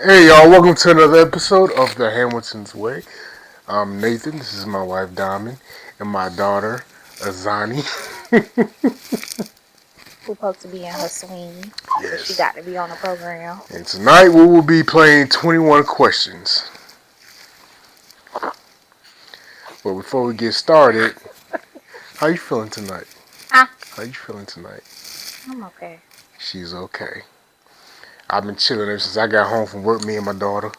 Hey y'all, welcome to another episode of the Hamilton's Way. I'm Nathan, this is my wife Diamond, and my daughter Azani. Who supposed to be in her swing, but she Yes. got to be on the program. And tonight we will be playing 21 questions. But before we get started, how you feeling tonight? Huh? How you feeling tonight? I'm okay. She's okay. I've been chilling ever since I got home from work, me and my daughter.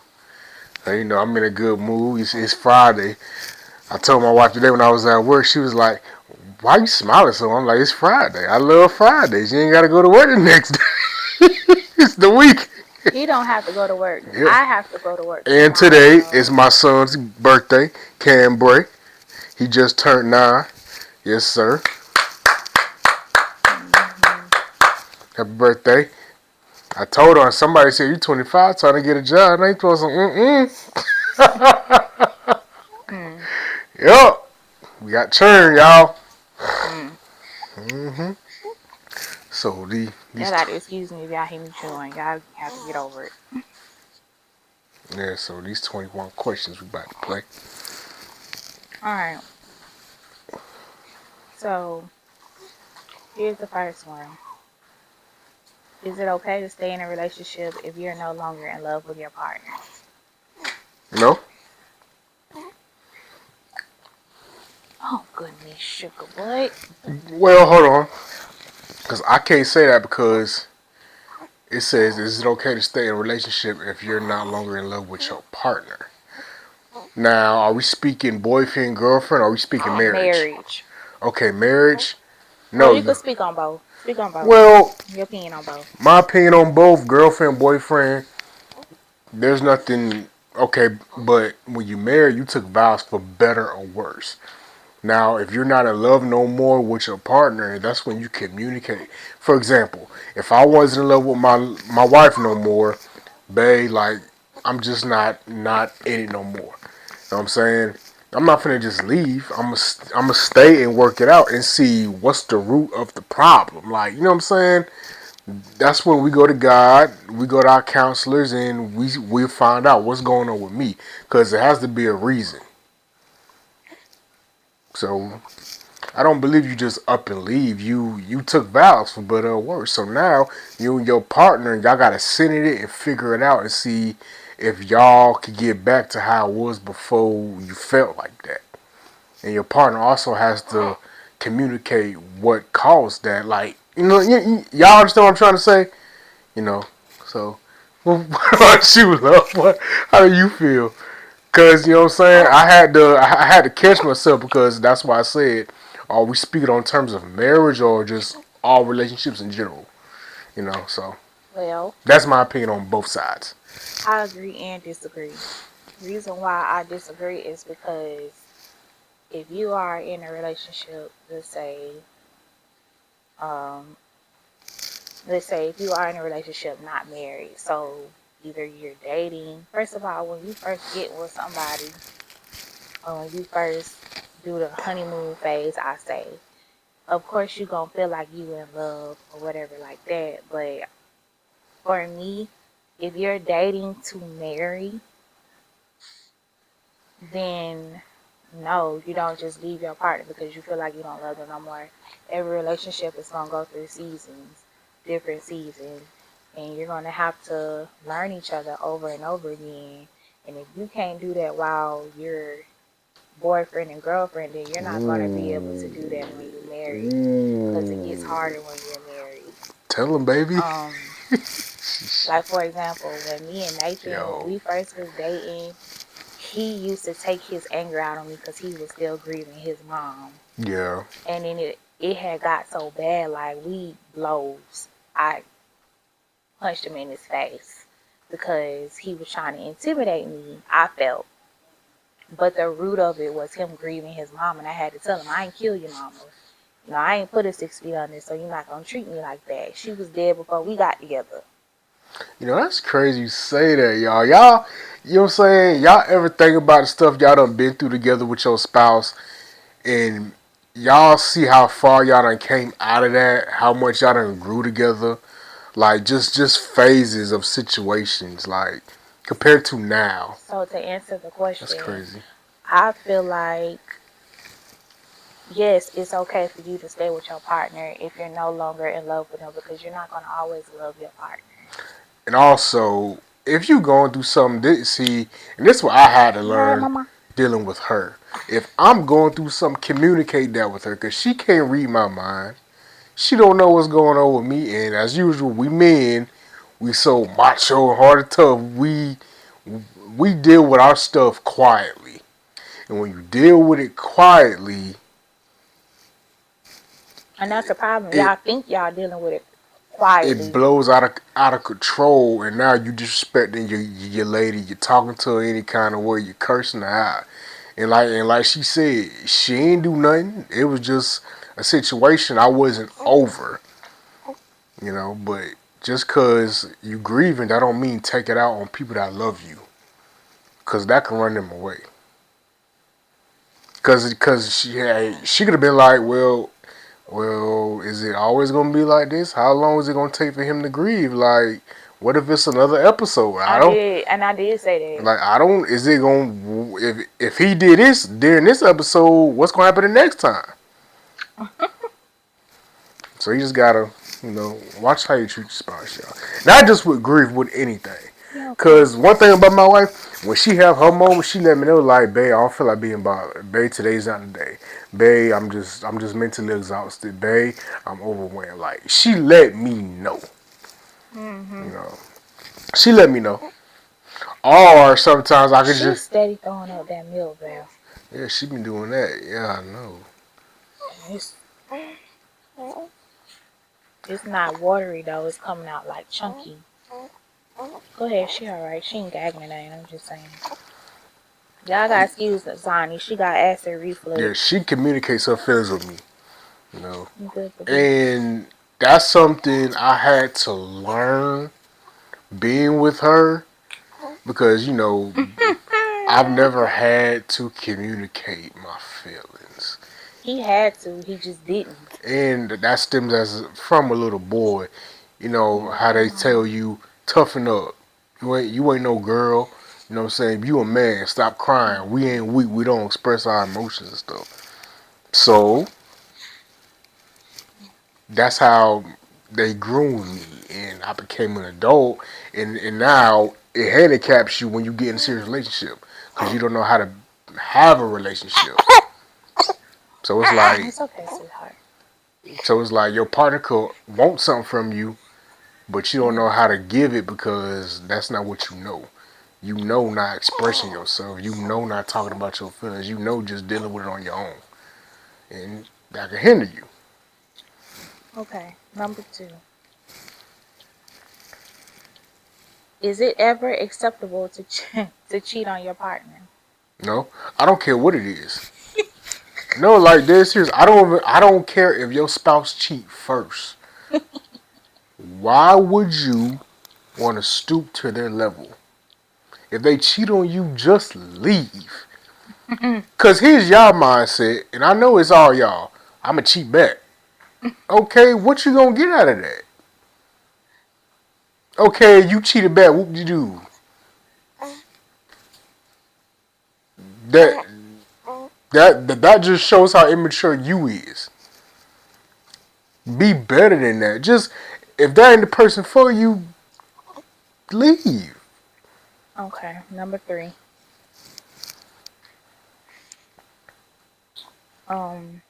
So, I'm in a good mood. It's Friday. I told my wife today when I was at work, she was like, why you smiling so? I'm like, it's Friday. I love Fridays. You ain't got to go to work the next day. It's the week. He don't have to go to work. Yeah. I have to go to work And tomorrow. today So. is my son's birthday, Cam Bray. He just turned 9. Yes, sir. Mm-hmm. Happy birthday. I told her, somebody said, you 25 trying to get a job. And I told her, Mm. Yup. We got churn, y'all. Mm. Mm-hmm. So these Y'all got to excuse me if y'all hear me chewing. Y'all have to get over it. so these 21 questions we about to play. All right. So here's the first one. Is it okay to stay in a relationship if you're no longer in love with your partner? No? Oh goodness, sugar butt. Well, hold on. Because I can't say that because it says, is it okay to stay in a relationship if you're not longer in love with your partner? Now, are we speaking boyfriend, girlfriend, or are we speaking marriage? Marriage. Okay, marriage. Well, No. you could speak on both. Speak on both. Well, Your opinion on both. my opinion on both girlfriend, boyfriend, there's nothing okay, but when you marry, you took vows for better or worse. Now, if you're not in love no more with your partner, that's when you communicate. For example, if I wasn't in love with my wife no more, babe, like I'm just not in it no more. You know what I'm saying? I'm not finna just leave. I'm gonna stay and work it out and see what's the root of the problem. Like, you know what I'm saying? That's when we go to God, we go to our counselors, and we find out what's going on with me, because there has to be a reason. So I don't believe you just up and leave. You took vows for better or worse. So now you and your partner, y'all gotta sit in it and figure it out and see if y'all could get back to how it was before you felt like that. And your partner also has to communicate what caused that. Like, y'all understand what I'm trying to say? You know. So what about you, love? How do you feel? Cause you know what I'm saying. I had to catch myself because that's why I said, are we speaking on terms of marriage or just all relationships in general? So Well, that's my opinion on both sides. I agree and disagree. Reason why I disagree is because if you are in a relationship, um, let's say if you are in a relationship not married, so either you're dating. First of all, when you first get with somebody, or when you first do the honeymoon phase, I say, of course you gonna feel like you in love or whatever like that. But for me, if you're dating to marry, then no, you don't just leave your partner because you feel like you don't love them no more. Every relationship is gonna go through seasons, different seasons, and you're gonna have to learn each other over and over again. And if you can't do that while you're boyfriend and girlfriend, then you're not gonna be able to do that when you're married because it gets Ooh. harder when you're married. Tell him, baby. Like for example, when me and Nathan, when Yo. we first was dating, he used to take his anger out on me because he was still grieving his mom. Yeah. And then it had got so bad, like we blows. I punched him in his face because he was trying to intimidate me, I felt. But the root of it was him grieving his mom, and I had to tell him, I ain't kill your mama. I ain't put a 6 feet on this, so you're not gonna treat me like that. She was dead before we got together. That's crazy you say that, y'all. You know what I'm saying? Y'all ever think about the stuff y'all done been through together with your spouse, and y'all see how far y'all done came out of that, how much y'all done grew together? Like, just phases of situations. Like, compared to now. So to answer the That's question, crazy. I feel like yes, it's okay for you to stay with your partner if you're no longer in love with them because you're not gonna always love your partner. And also, if you going through something, see, and this is what I had to You heard, learn Mama? dealing with her. If I'm going through something, communicate that with her, cause she can't read my mind. She don't know what's going on with me, and as usual, we men, we so macho and hard and tough. We deal with our stuff quietly, and when you deal with it quietly, And that's the problem. it Y'all think y'all dealing with it it quietly. blows out of control, and now you disrespecting your lady. You're talking to her any kind of way. You're cursing her out, and like she said, she ain't do nothing. It was just a situation I wasn't over, But just cause you grieving, that don't mean take it out on people that love you, cause that can run them away. Cause she could have been like, well, is it always gonna be like this? How long is it gonna take for him to grieve? Like, what if it's another episode? I I don't did, and I did say like. I don't. Is it gonna if he did this during this episode? What's gonna happen the next time? that. So you just gotta, watch how you treat your spouse, y'all. Not just with grief, with anything. You okay? Cause one thing about my wife, when she have her moments, she let me know like, babe, I don't feel like being bothered. Babe, today's not the day. Babe, I'm just mentally exhausted. Babe, I'm overwhelmed. Like she let me know. You Mhm. know, she let me know. Or sometimes I could She's just, steady throwing up that milk, Belle. yeah, she been doing that. Yeah, I know. It's it's not watery though. It's coming out like chunky. Go ahead, she alright. She ain't gagging it ain't. I'm just saying. Y'all gotta excuse Zani. She got acid Yeah, reflux. she communicates her feelings with me. You know, Good for B. and that's something I had to learn being with her because I've never had to communicate my feelings, He had to. He just didn't. and that stems as from a little boy. You know You how okay, they Mama? tell you toughen up. You ain't no girl. You know what I'm saying? You a man. Stop You crying. We okay? ain't weak. We don't express our emotions and stuff. So that's how they groomed me, and I became an adult, and now it handicaps you when you get in a serious relationship because you don't know how to have a relationship. So it's like It's okay, sweetheart. so it's like your partner could want something from you, but you don't know how to give it because that's not what you know. You know not expressing yourself. You know not talking about your feelings. You know just dealing with it on your own, and that can hinder you. Okay. Number two. Is it ever acceptable to to cheat on your partner? No, I don't care what it is. No, like this. Here's I don't care if your spouse cheat first. Why would you want to stoop to their level? If they cheat on you, just leave. Cause here's y'all mindset, and I know it's all y'all. I'ma cheat back. Okay, what you gonna get out of that? Okay, you cheated back. What did you do? That that just shows how immature you is. Be better than that. Just if that ain't the person for you, leave. Okay. Number three. Um.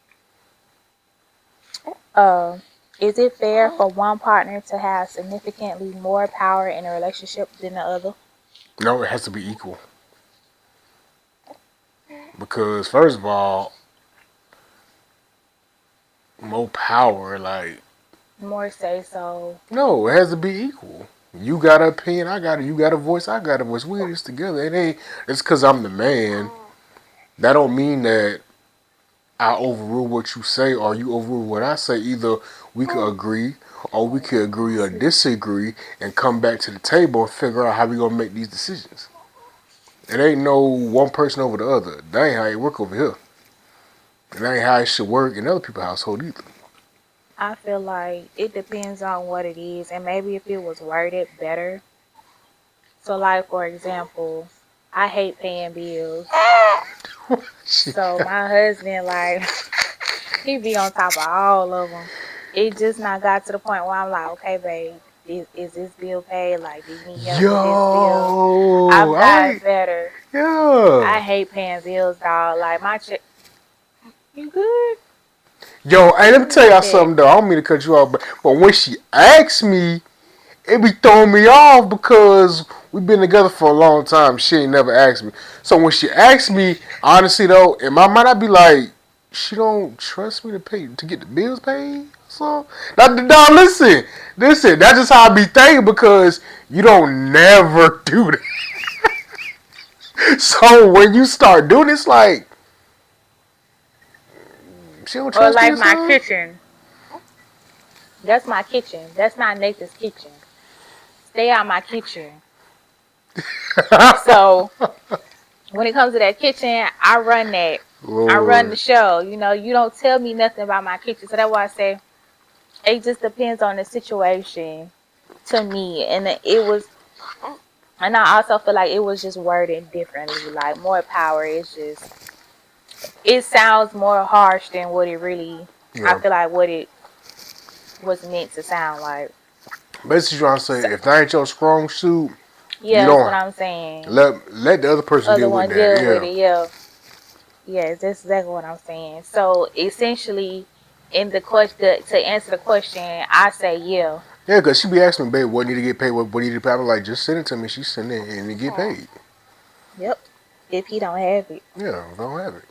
Uh. Is it fair for one partner to have significantly more power in a relationship than the other? No, it has to be equal. Because first of all, more power, like More say so. no, it has to be equal. You got an opinion, I got it. You got a voice, I got a voice. We in this together. It ain't. It's because I'm the man. That don't mean that I overrule what you say or you overrule what I say. Either we could agree or we could agree or disagree and come back to the table and figure out how we gonna make these decisions. It ain't no one person over the other. That ain't how it work over here. And that ain't how it should work in other people's household either. I feel like it depends on what it is, and maybe if it was worded better, So, like for example, I hate paying bills. So my husband, like, he be on top of all of them. It just not got to the point where I'm like, okay, babe, is this bill paid? Like, do you need help with this bill? Yo, I've I gotten better. yeah. I hate paying bills, dog. Like my check, you good? Yo, hey, let me Let me tell look y'all at. something though. I don't mean to cut you off, but when she asks me, it be throwing me off because we've been together for a long time. She ain't never asked me. So when she asks me, honestly though, in my mind I be like, she don't trust me to pay to get the bills paid. So now listen. That's just how I be thinking because you don't never do that. So when you start doing this, like she don't Or trust me like or my something. kitchen. That's my kitchen. That's not Nathan's kitchen. Stay out my kitchen. So when it comes to that kitchen, I run that. I run the Lord, show. You know, you don't tell me nothing about my kitchen. So that's why I say it just depends on the situation to me. And it was, and I also feel like it was just worded differently. Like more power. It's just, it sounds more harsh than what it really, I yeah. feel like what it was meant to sound like. Basically, trying to So, say if that ain't your strong suit, you yeah, that's what don't I'm saying. let the other person Other deal with one that. deal with Yeah, it. Yeah. Yes, that's exactly what I'm saying. So essentially, in the question, to answer the question, I say yeah. yeah. Cause she be asking me, babe, what need to get paid? What need to pay? I'm like, just send it to me. She send it and it get paid. Yep. If he don't have it, Yeah, I don't have it.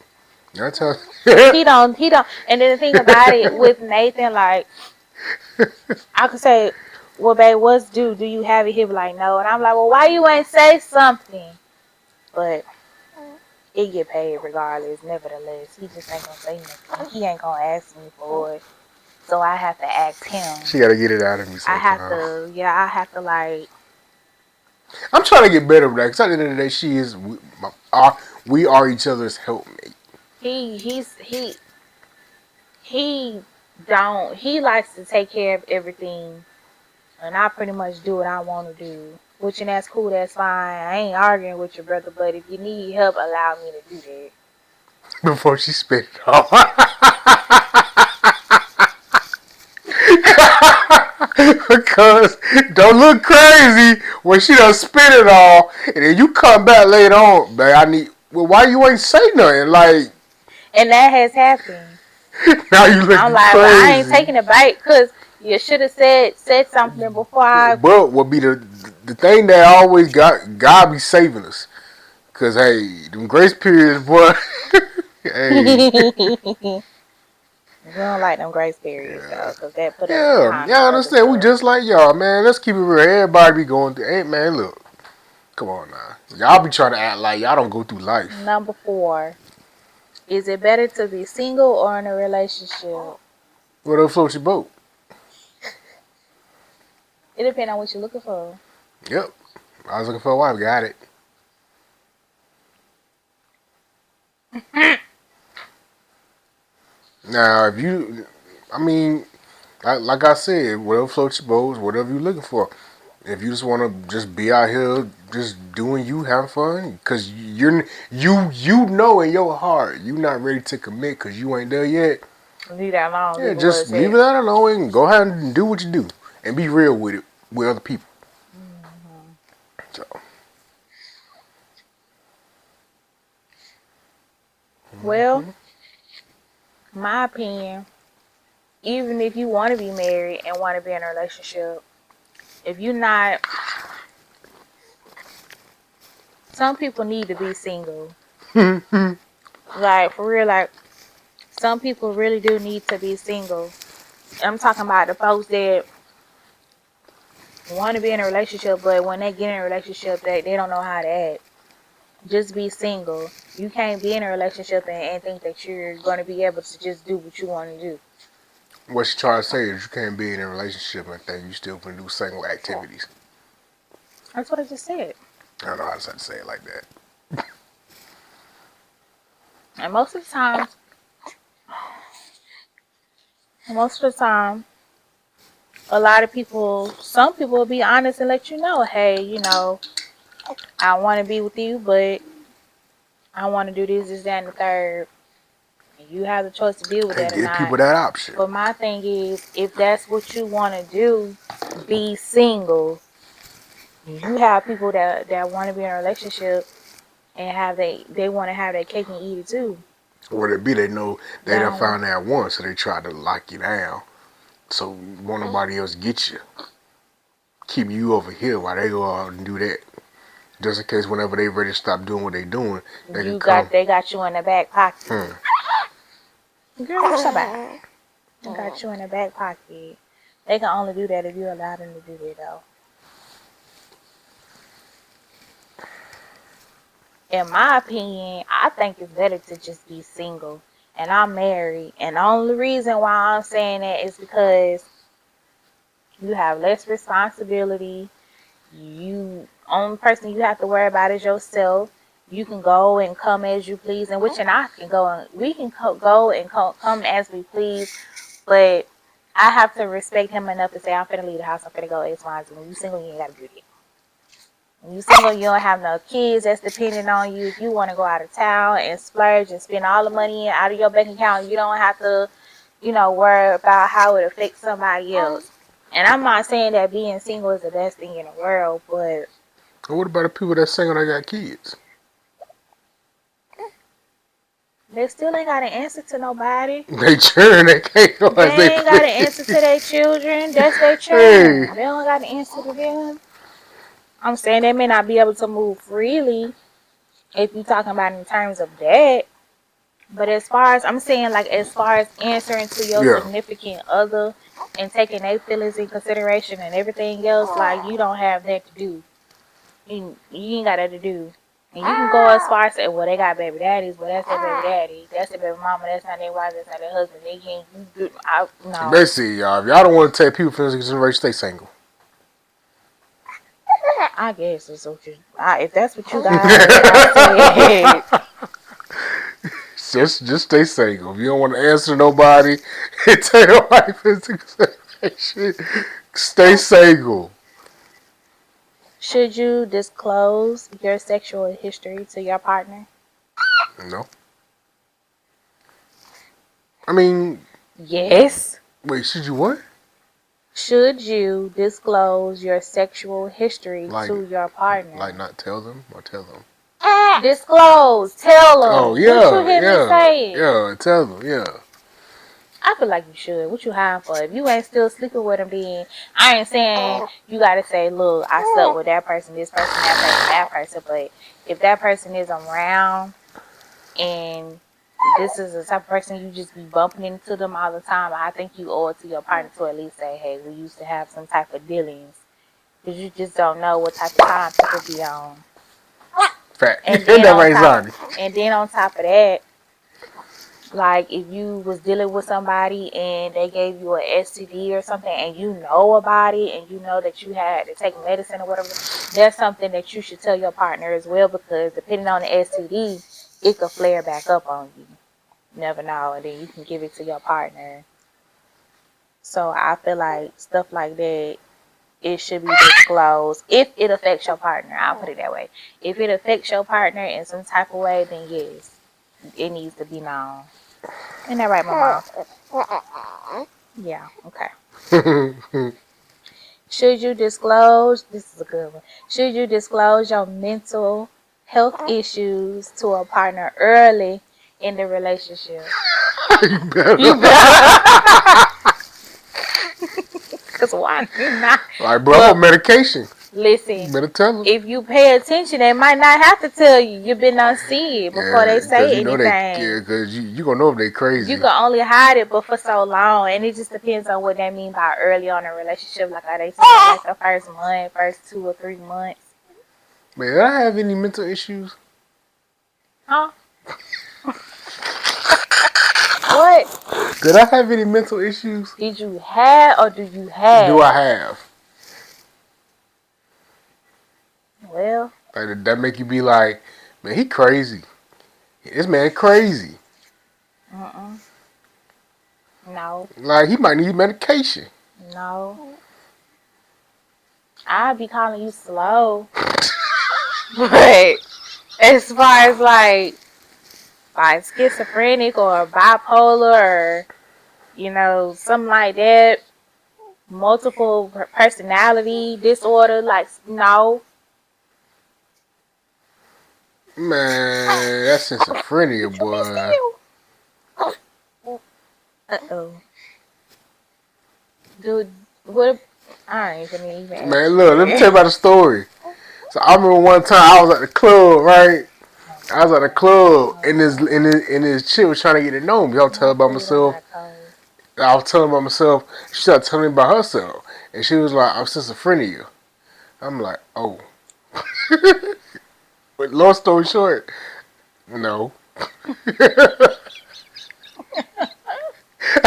That's how. he don't. And then the thing about it with Nathan, like I could say, "Well, babe, what's due? Do you have it?" He'll be like, "No," and I'm like, "Well, why you ain't say something?" But it get paid regardless. Nevertheless, he just ain't gonna say nothing. He ain't gonna ask me for it, so I have to ask him. She gotta get it out of me I have sometimes. to, yeah, I have to like I'm trying to get better with that. Cause at the end of the day, we are each other's helpmate. he don't he likes to take care of everything, and I pretty much do what I want to do, which and that's cool, that's fine. I ain't arguing with your brother, but if you need help, allow me to do that. Before she spit it all. Because don't look crazy when she done spit it all, and then you come back later on, man. I need. Well, why you ain't say nothing? Like And that has happened. now you I'm looking like, well, I ain't crazy. taking a bite because you should have said something before I. But what be the thing that always got God be saving us? Cause hey, them grace periods, boy. Hey, We don't like them grace periods yeah, though, because that put us yeah, behind yeah. I on other understand. We stuff. just like y'all, man. Let's keep it real. Everybody be going through. Hey, man, look. Come on now. Y'all be trying to act like y'all don't go through life. Number 4, is it better to be single or in a relationship? Whatever floats your boat. It depends on what you're looking for. Yep. I was looking for a wife. Got it. Now, if you, I mean, like I said, whatever floats your boat, whatever you're looking for. If you just want to just be out here, just doing you, having fun, because you know in your heart you're not ready to commit because you ain't there yet. Leave that alone. Yeah, Leave it where just it's leave at. it out alone and go ahead and do what you do and be real with it with other people. Hmm. So, Well, my opinion, even if you want to be married and want to be in a relationship, if you're not, some people need to be single. Like, for real, like, some people really do need to be single. I'm talking about the folks that want to be in a relationship, but when they get in a relationship, they don't know how to act. Just be single. You can't be in a relationship and think that you're going to be able to just do what you want to do. what you trying to say is you can't be in a relationship and think you still can do single activities. That's what I just said. I don't know how to say it like that. And most of the time, a lot of people, some people will be honest and let you know, hey, I want to be with you, but I want to do this, that, and the third. And you have the choice to deal with They that or give not. people that option. But my thing is, if that's what you want to do, be single. You have people that want to be in a relationship and they want to have their cake and eat it too. What it be, they know they done Now, found that one, so they try to lock you down. So won't nobody else get you. Keep you over here while they go out and do that. Just in case whenever they ready to stop doing what they doing, they can come. they got you in the back pocket. Hmm. Girl, what's up about? They got you in the back pocket. They can only do that if you allow them to do it though. In my opinion, I think it's better to just be single. And I'm married. And the only reason why I'm saying that is because you have less responsibility. You only person you have to worry about is yourself. You can go and come as you please, and which and I can go and we can go and come as we please. But I have to respect him enough to say I'm finna leave the house. I'm finna go X, Y, Z. When you single, you ain't gotta do that. When you single, you don't have no kids that's depending on you. If you want to go out of town and splurge and spend all the money out of your bank account, you don't have to, worry about how it affects somebody else. And I'm not saying that being single is the best thing in the world, but And what about the people that single that got kids? they still ain't got an answer to nobody. They churn, they can't go as they They ain't got an answer to please. their children. That's their Hey, children. They don't got an answer to them. I'm saying they may not be able to move freely if you're talking about in terms of that. But as far as I'm saying, like as far as answering to your yeah. significant other and taking their feelings in consideration and everything else, like you don't have that to do. You ain't got that to do. And you can go as far as say, well, they got baby daddies, but that's their baby daddy. That's their baby mama. That's not their wife. That's not their husband. They can't. No. Basically, y'all, if y'all don't want to take people feelings into consideration, stay single. I guess it's what you. If that's what you got said. just stay single. If you don't want to answer nobody and take your life into consideration, stay single. Should you disclose your sexual history to your partner? No. I mean, Yes. wait, should you what? Should you disclose your sexual history Like, to your partner? not tell them or tell them? Disclose. Tell Oh, them. What you yeah, hear me yeah, say? yeah, tell them, yeah. I feel like you should. What you hiding for? If you ain't still sleeping with them, then I ain't saying you gotta say, look, I slept with that person, this person, that person, that person. But if that person is around and this is the type of person you just be bumping into them all the time, I think you owe it to your partner to at least say, hey, we used to have some type of dealings. Because you just don't know what type of time people be on. Fact. And then That on right, top Zonnie. and then on top of that, like if you was dealing with somebody and they gave you a STD or something and you know about it and you know that you had to take medicine or whatever, that's something that you should tell your partner as well because depending on the STD, it could flare back up on you. You never know, and then you can give it to your partner. So I feel like stuff like that, it should be disclosed if it affects your partner. I'll put it that way. If it affects your partner in some type of way, then yes, it needs to be known. Isn't that right, Mama? Yeah, okay. Should you disclose, this is a good one. Should you disclose your mental health issues to a partner early in the relationship? You better. You better. Because why not? Like, bro, I'm on But medication. You listen, better tell them. if you pay attention, they might not have to tell you. You've been unseen before they Yeah, because say you know they, anything. yeah, because you gonna know if they You crazy. can only hide it but for so long, and it just depends on what they mean by early on in a relationship. Like, are they saying like the first month, first 2 or 3 months? Man, did I have any mental issues? Huh? What Did I have any mental issues? did you have or do you Do I have? have? Well, Like, did that make you be like, man, he crazy. This man crazy. mm-mm. No, Like, he might need medication. no. I'd be calling you slow. But as far as like schizophrenic or bipolar or something like that, multiple personality disorder, like no. Man, that's schizophrenia, What you be boy. still? Uh-oh. Dude, what? I ain't even ask Man, you look, let me tell you that. about the story. So I remember one time I was at the club, right? Oh I was at the God. club Oh and this God. and this chick was trying to get to know me. I was telling My about food done myself. got cold. I was telling about myself. She started telling me about herself, and she was like, "I'm schizophrenia." I'm like, "Oh." But long story short, no. I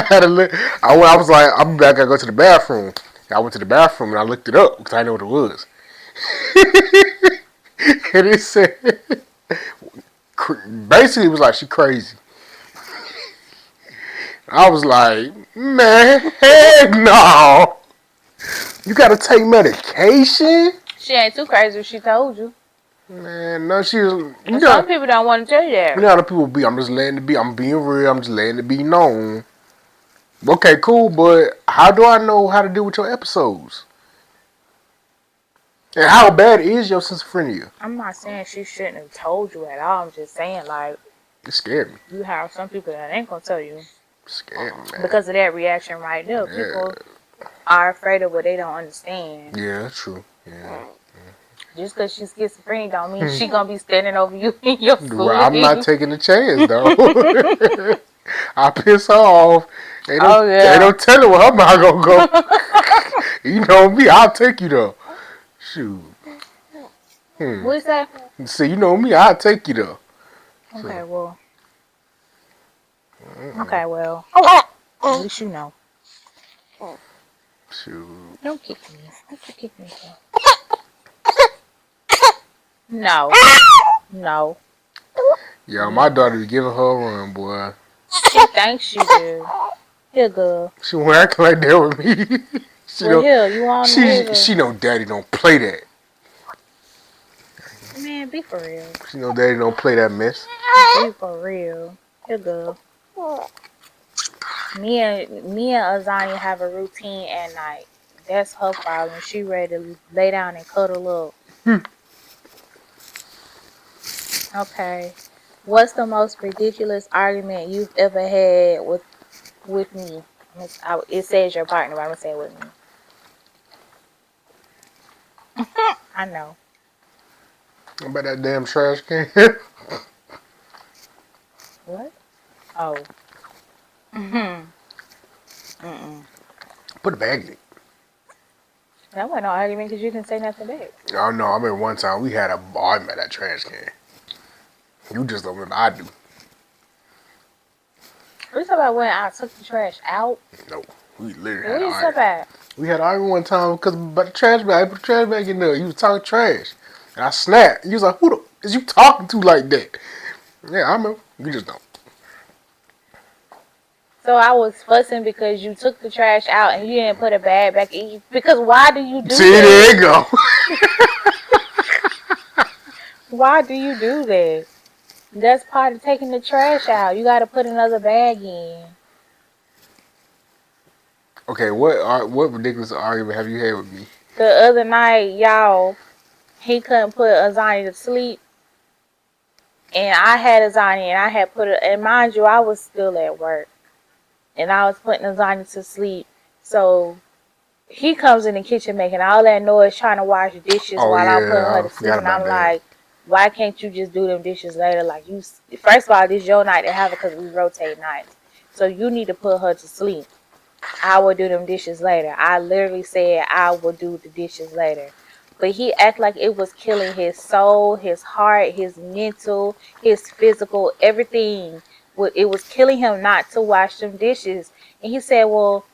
had to look. I was like, "I'm back. I gotta go to the bathroom." I went to the bathroom and I looked it up because I know what it was. And it said, basically, it was like she crazy. I was like, man, heck no. You gotta take medication? She ain't too crazy if she told you. Man, no, she was, And some people don't want to tell you you that. know how the people be. I'm just letting it be. I'm being real. I'm just letting it be known. Okay, cool, but how do I know how to deal with your episodes? And how bad is your schizophrenia? I'm not saying she shouldn't have told you at all. I'm just saying like It scared me. you have some people that ain't gonna tell you It scared me, man. because of that reaction right there. People Yeah, are afraid of what they don't understand. yeah, true. Yeah. Just because she's schizophrenic don't mean she gonna be standing over you in your Right, I'm not sleep. taking the chance though. I piss her off. Oh Ain't no yeah. telling where her mind gonna go. You know me, I'll take you though. Shoot. Hmm. What is that? See, you know me, I'll take you though. Okay, So, well, mm-mm. okay, well. At least you know. Shoot. Don't kick me. What you kick me for? No. No. Yeah, my No. daughter be giving her a run, boy. She thinks she do. Here, girl. She won't act like that with me. she Well, know, here, you want here, she girl. know daddy don't play that. Man, be for real. She know daddy don't play that mess. Be for real. Here, girl. Me and Azania have a routine at night. That's her problem. She ready to lay down and cuddle up. Okay. What's the most ridiculous argument you've ever had with me? It says your partner, but I'm gonna say with me. I know. About that damn trash can. What? Oh. Mm-hmm. Mm-mm. Put a bag in it. That wasn't no argument because you didn't say nothing back. Oh no, I remember one time we had a argument at that trash can. You just don't remember. I do. We talking about when I took the trash out. No, we literally What had are an you talking argument. about? We had an argument one time because about the trash bag. I put the trash bag in there. You was talking trash, and I snapped. You was like, "Who the is you talking to like that?" Yeah, I remember. You just don't. So I was fussing because you took the trash out and you didn't put a bag back in. Because why do you do See, there that? you go. Why do you do that? That's part of taking the trash out. You got to put another bag in. Okay, what ridiculous argument have you had with me? The other night, y'all, he couldn't put Azani to sleep. And I had Azani and I had put it, and mind you, I was still at work. And I was putting Azani to sleep. So he comes in the kitchen making all that noise trying to wash dishes Oh while I'm putting her yeah, to I sleep. forgot And about I'm that. like, why can't you just do them dishes later? Like, first of all, this your night to have it because we rotate nights. So you need to put her to sleep. I will do them dishes later. I literally said I will do the dishes later. But he act like it was killing his soul, his heart, his mental, his physical, everything. It was killing him not to wash them dishes. And he said, well,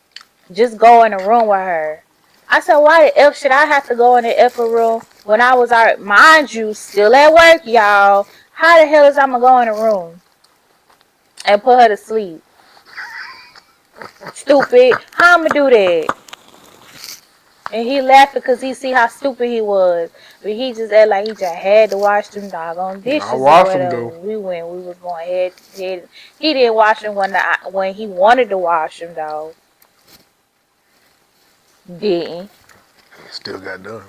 just go in the room with her. I said, why the F should I have to go in the F room when I was out, mind you, still at work, y'all? How the hell is I'm gonna go in the room and put her to sleep? Stupid. How I'm gonna do that? And he laughing because he see how stupid he was. But he just act like he just had to wash them doggone I dishes or watched them whatever. though. We was going head. He didn't wash them when he wanted to wash them though. Didn't. Still got done.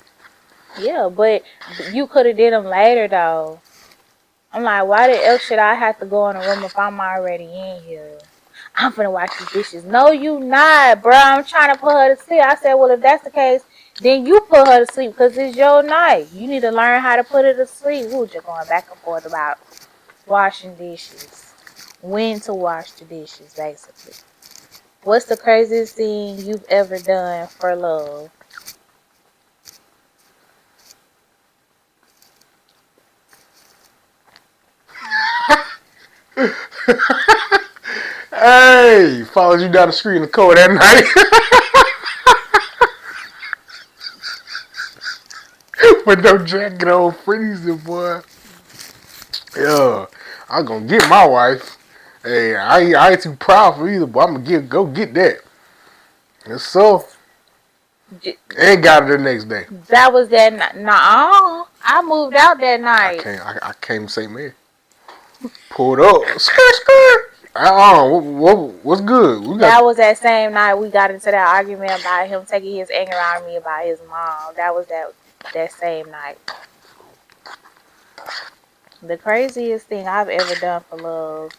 Yeah, but you could have did them later though. I'm like, why the else should I have to go in the room if I'm already in here? I'm finna wash these dishes. No, you not, bro. I'm trying to put her to sleep. I said, well, if that's the case, then you put her to sleep because it's your night. You need to learn how to put her to sleep. We were just going back and forth about washing dishes. When to wash the dishes, basically. What's the craziest thing you've ever done for love? Hey, followed you down the street in the cold that night with no jacket on, freezing, boy. Yeah, I'm gonna get my wife. Hey, I ain't too proud for either, but I'm gonna go get that. And so, and got it the next day. That was that night. Nah, I moved out that night. I came to St. Mary. Pulled up. Skirt, skirt. What's good? We got That was that same night we got into that argument about him taking his anger out of me about his mom. That was that same night. The craziest thing I've ever done for love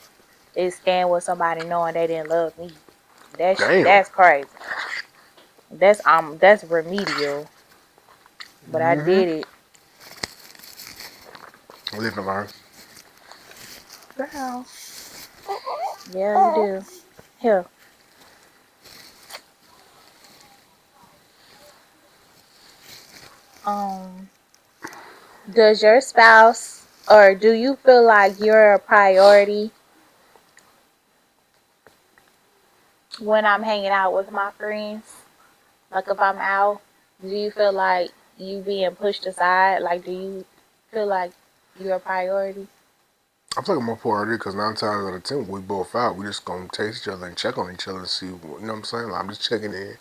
is stand with somebody knowing they didn't love me. damn. That's crazy. That's remedial. But I Mm-hmm. did it. Live and learn. Girl. Yeah, you do. Here. Um, does your spouse or do you feel like you're a priority when I'm hanging out with my friends? Like if I'm out, do you feel like you being pushed aside? Like do you feel like you're a priority? I'm talking more priority because 9 times out of 10, we both out. We just gonna taste each other and check on each other and see, you know what I'm saying? Like, I'm just checking in. You know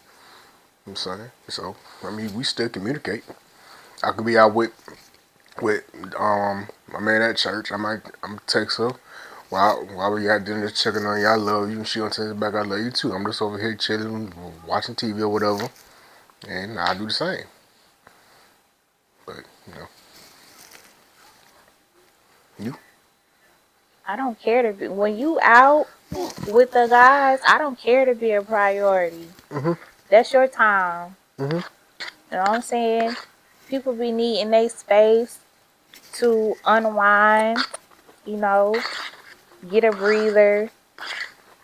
what I'm saying? So, I mean, we still communicate. I could be out with my man at church. I'm text her while we got dinner, just checking on you. I love you. And she gonna text back, I love you too. I'm just over here chilling, watching TV or whatever, and I do the same. But you I don't care to be when you out with the guys, I don't care to be a priority. Mhm. That's your time. Mhm. You know what I'm saying? People be needing their space to unwind, you know, get a breather.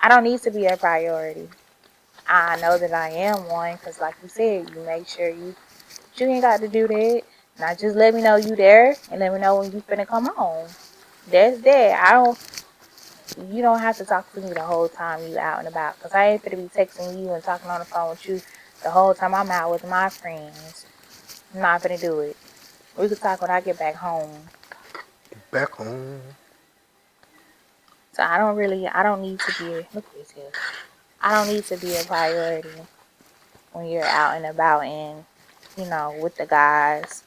I don't need to be a priority. I know that I am one because, like you said, you make sure you ain't got to do that. Now just let me know you there and let me know when you finna come home. That's that. You don't have to talk to me the whole time you out and about because I ain't finna be texting you and talking on the phone with you the whole time I'm out with my friends. I'm not finna do it. We could talk when I get back home. back home. So I don't need to be, look at this here. I don't need to be a priority when you're out and about and, with the guys.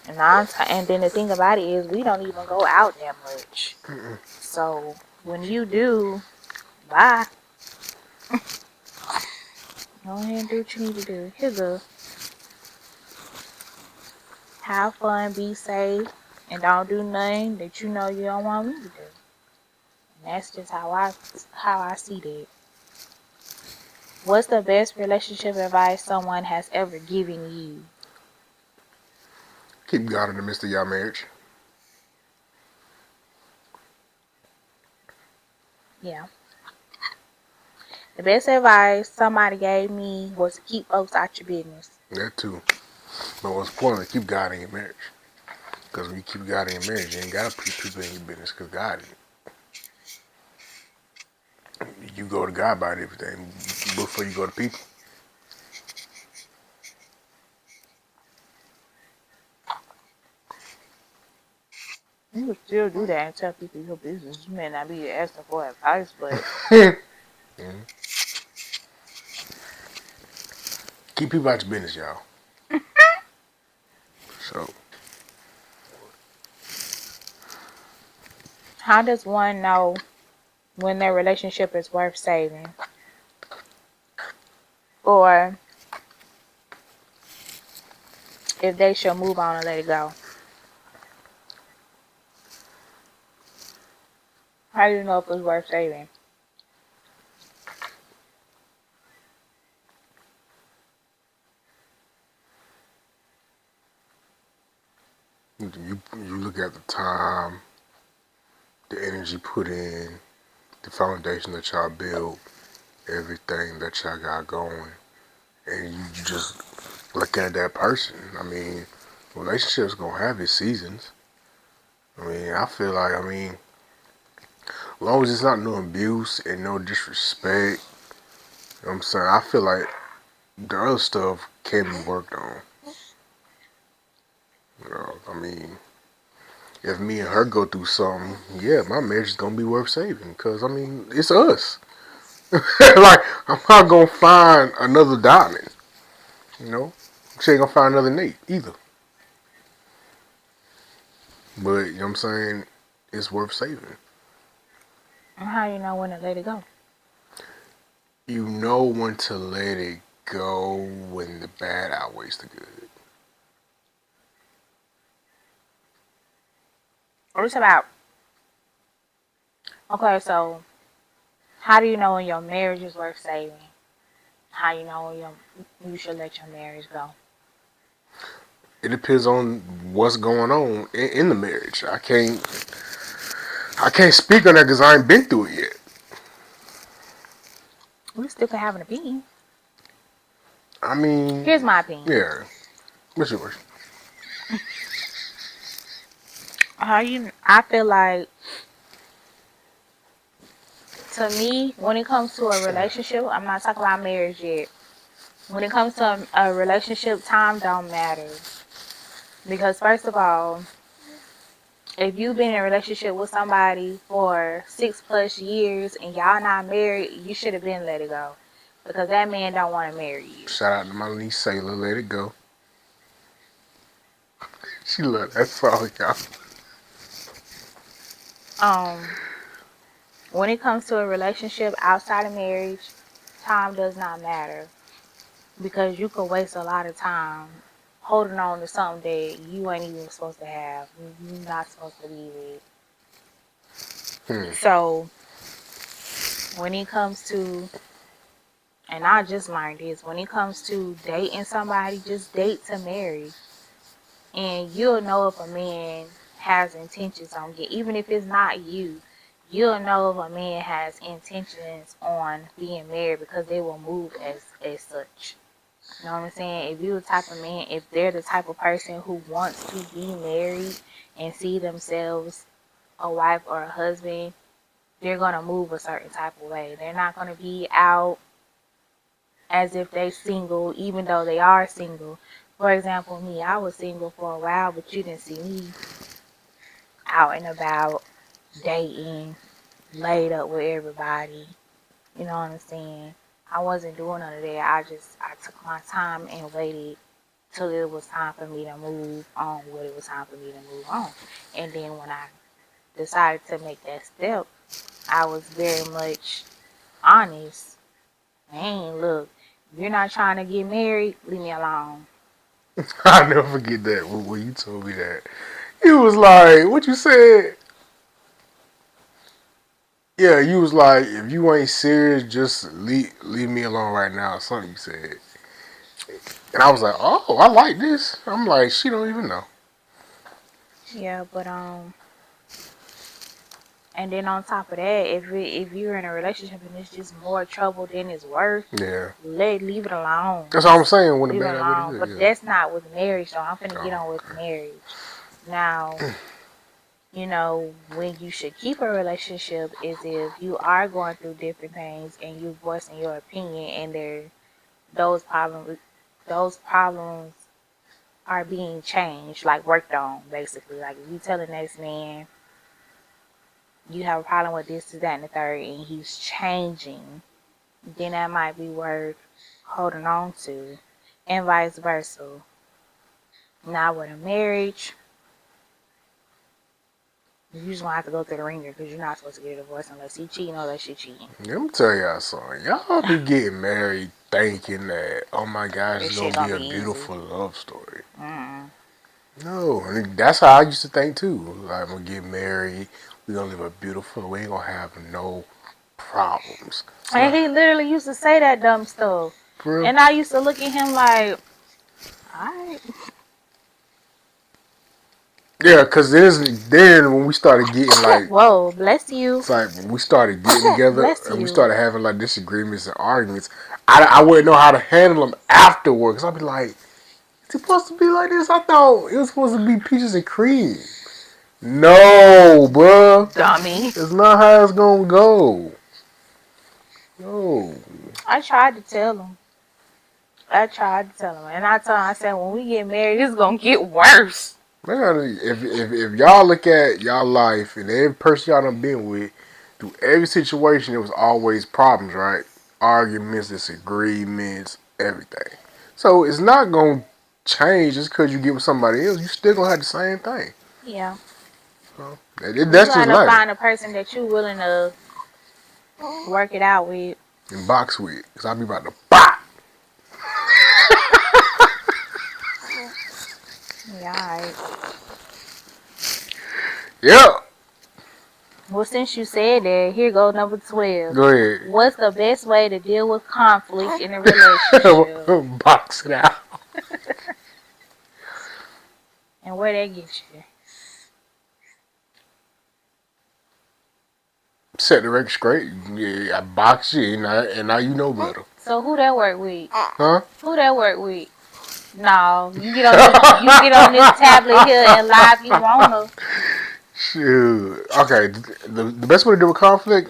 And then the thing about it is we don't even go out that much. Mm-mm. So when you do, bye. Go ahead and do what you need to do. Here go. Have fun, be safe, and don't do nothing that you know you don't want me to do. And that's just how I see that. What's the best relationship advice someone has ever given you? Keep God in the midst of y'all marriage. Yeah. The best advice somebody gave me was to keep folks out your business. That too. But what's important is keep God in your marriage. Because when you keep God in your marriage, you ain't gotta put people in your business. Because God, you go to God about everything before you go to people. You can still do that and tell people your business. You may not be asking for advice, but Mhm. Keep people out your business, y'all. So How does one know when their relationship is worth saving? Or if they should move on and let it go? How do you know if it's worth saving? you look at the time, the energy put in, the foundation that y'all built, everything that y'all got going, and you just look at that person. I mean, relationships gonna have its seasons. I mean, I feel like as long as it's not no abuse and no disrespect, you know what I'm saying? I feel like the other stuff can be worked on. I mean, if me and her go through something, yeah, my marriage is gonna be worth saving. Cause I mean, it's us. Like I'm not gonna find another diamond. You know, she ain't gonna find another Nate either. But you know what I'm saying? It's worth saving. And how do you know when to let it go? You know when to let it go when the bad outweighs the good. Or it's about, okay, so how do you know when your marriage is worth saving? How you know when you should let your marriage go? It depends on what's going on in the marriage. I can't speak on that because I ain't been through it yet. We still can have an opinion. I mean, Here's my opinion. yeah. What's yours? I feel like, to me, when it comes to a relationship, I'm not talking about marriage yet. When it comes to a relationship, time don't matter. Because first of all, if you've been in a relationship with somebody for 6+ years and y'all not married, you should have been let it go. Because that man don't want to marry you. Shout out to my niece Sailor. Let it go. She love that song, y'all. Um, when it comes to a relationship outside of marriage, time does not matter. Because you could waste a lot of time holding on to something that you ain't even supposed to have. You're not supposed to be with. Hmm. So when it comes to, and I just learned this, when it comes to dating somebody, just date to marry. And you'll know if a man has intentions on getting, even if it's not you, you'll know if a man has intentions on being married because they will move as such. You know what I'm saying? If you're the type of man, if they're the type of person who wants to be married and see themselves a wife or a husband, they're gonna move a certain type of way. They're not gonna be out as if they single, even though they are single. For example, me, I was single for a while, but you didn't see me out and about, dating, laid up with everybody. You know what I'm saying? I wasn't doing none of that. I took my time and waited till it was time for me to move on what it was time for me to move on. And then when I decided to make that step, I was very much honest. Hey, look, if you're not trying to get married, leave me alone. I'll never forget that when you told me that. You was like, what you said? Yeah, you was like, if you ain't serious, just leave me alone right now. Something you said. And I was like, oh, I like this. I'm like, she don't even know. Yeah, but and then on top of that, if you're in a relationship and it's just more trouble than it's worth, Yeah. leave it alone. That's all I'm saying when the Leave it bad outweight the alone. good. But Yeah. that's not with marriage, though. I'm finna get Oh, on with okay. marriage. Now, when you should keep a relationship is if you are going through different things and you voicing your opinion, and those problems those problems are being changed, like worked on, basically. Like if you telling this man you have a problem with this, that, and the third, and he's changing, then that might be worth holding on to. and vice versa. Now with a marriage, you just gonna have to go through the ringer because you're not supposed to get a divorce unless he cheating or unless she cheating. Let me tell y'all something. Y'all be getting married thinking that, oh my gosh, This it's shit gonna be gonna a be easy. beautiful love story. Mm. No, and that's how I used to think too. Like, I'm gonna get married, we gonna live a beautiful, we ain't gonna have no problems. It's And not he literally used to say that dumb stuff. for real. And I used to look at him like, alright. Yeah, cause then when we started getting like, Whoa, bless you. it's like when we started getting together Bless and we you. started having like disagreements and arguments, I wouldn't know how to handle them afterwards. I'd be like, it's supposed to be like this. I thought it was supposed to be peaches and cream. No, bruh. Dummy. It's not how it's gonna go. No. I tried to tell him. I tried to tell him. And I told him, I said, when we get married, it's gonna get worse. Man, if y'all look at y'all life and every person y'all done been with, through every situation, there was always problems, right? Arguments, disagreements, everything. So it's not gonna change just because you get with somebody else. You still gonna have the same thing. Yeah. So, But you that's just gotta life. find a person that you willing to work it out with. And box with, cause I be about to pop. Yeah, alright. Yep. Well, since you said that, here go number 12. Go ahead. What's the best way to deal with conflict in a relationship? Box it out. And where that gets you? Set the record straight. Yeah, I box you, and now you know better. So who that work with? Huh? Who that work with? No, you get on this tablet here and lie if you wanna. Shoot. Okay. The best way to deal with conflict,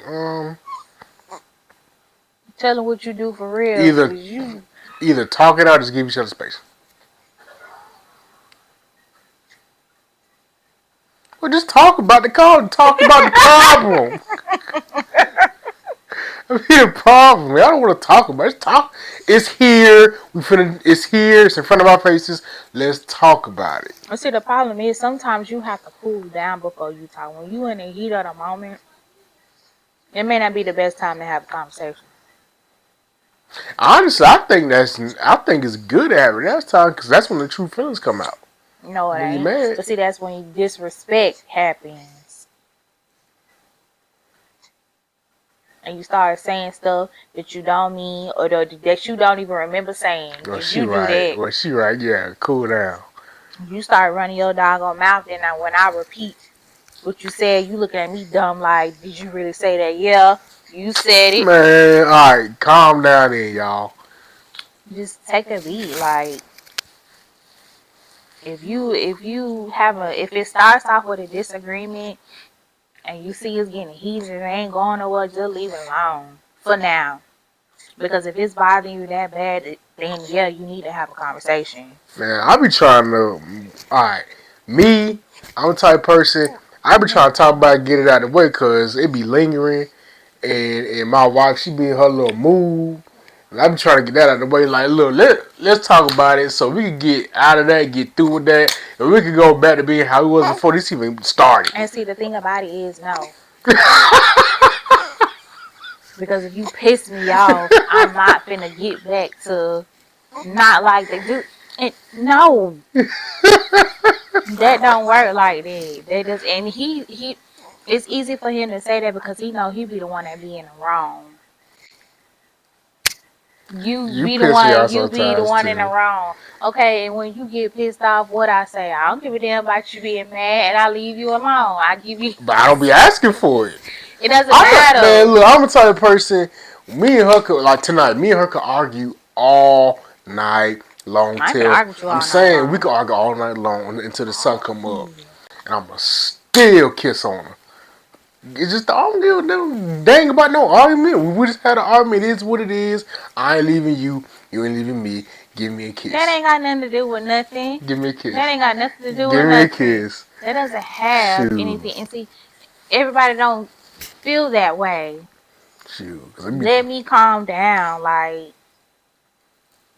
Tell them what you do for real, either cause you. either talk it out, or just give each other space. Well, just talk about the call. Talk about the problem. I mean, the problem. I don't want to talk about it. Just talk. It's here. It's here. It's in front of our faces. Let's talk about it. See, the problem is sometimes you have to cool down before you talk. When you in the heat of the moment, it may not be the best time to have a conversation. Honestly, I think it's good to have it that time because that's when the true feelings come out. No, it When you ain't. mad, But see, that's when disrespect happens. And you start saying stuff that you don't mean or that you don't even remember saying. well, If she you do right. that, Well, she right. Yeah, cool down. you start running your doggone mouth. And when I repeat what you said, you looking at me dumb like, did you really say that? Yeah, you said it. Man, all right, calm down there, y'all. Just take a beat. Like, if it starts off with a disagreement and you see it's getting heated and it ain't going nowhere, just leave it alone for now. Because if it's bothering you that bad, then yeah, you need to have a conversation. Man, I be trying to. All right, me, I'm the type of person. I be trying to talk about it, get it out of the way, cause it be lingering, and my wife she be in her little mood, and I be trying to get that out of the way. Like, look, let's talk about it, so we can get out of that, get through with that, and we can go back to being how it was before this even started. And see, the thing about it is no. Because if you piss me off, I'm not finna get back to not like that. No, that don't work like that. That does, and he. It's easy for him to say that because he know he be the one that be in the wrong. You piss me off You be the sometimes one in the too. wrong. Okay, and when you get pissed off, what I say, I don't give a damn about you being mad, and I leave you alone. I give you. But I don't be asking for it. It doesn't I'm not, man. matter. Look, I'm the type of person. Me and her could like tonight. Me and her could argue all night long. I ain't finna Till argue with you I'm all night saying we long. could argue all night long until the sun come up, Ooh. and I'ma still kiss on her. It's just I don't give a damn dang about no argument. We just had an argument. It is what it is. I ain't leaving you. You ain't leaving me. Give me a That kiss. ain't got nothing to do with nothing. Give me a kiss. That ain't got nothing to do with Give me a nothing. kiss. That doesn't have Shoot. anything. And see, everybody don't feel that way. Shoot. Let me calm down. Like,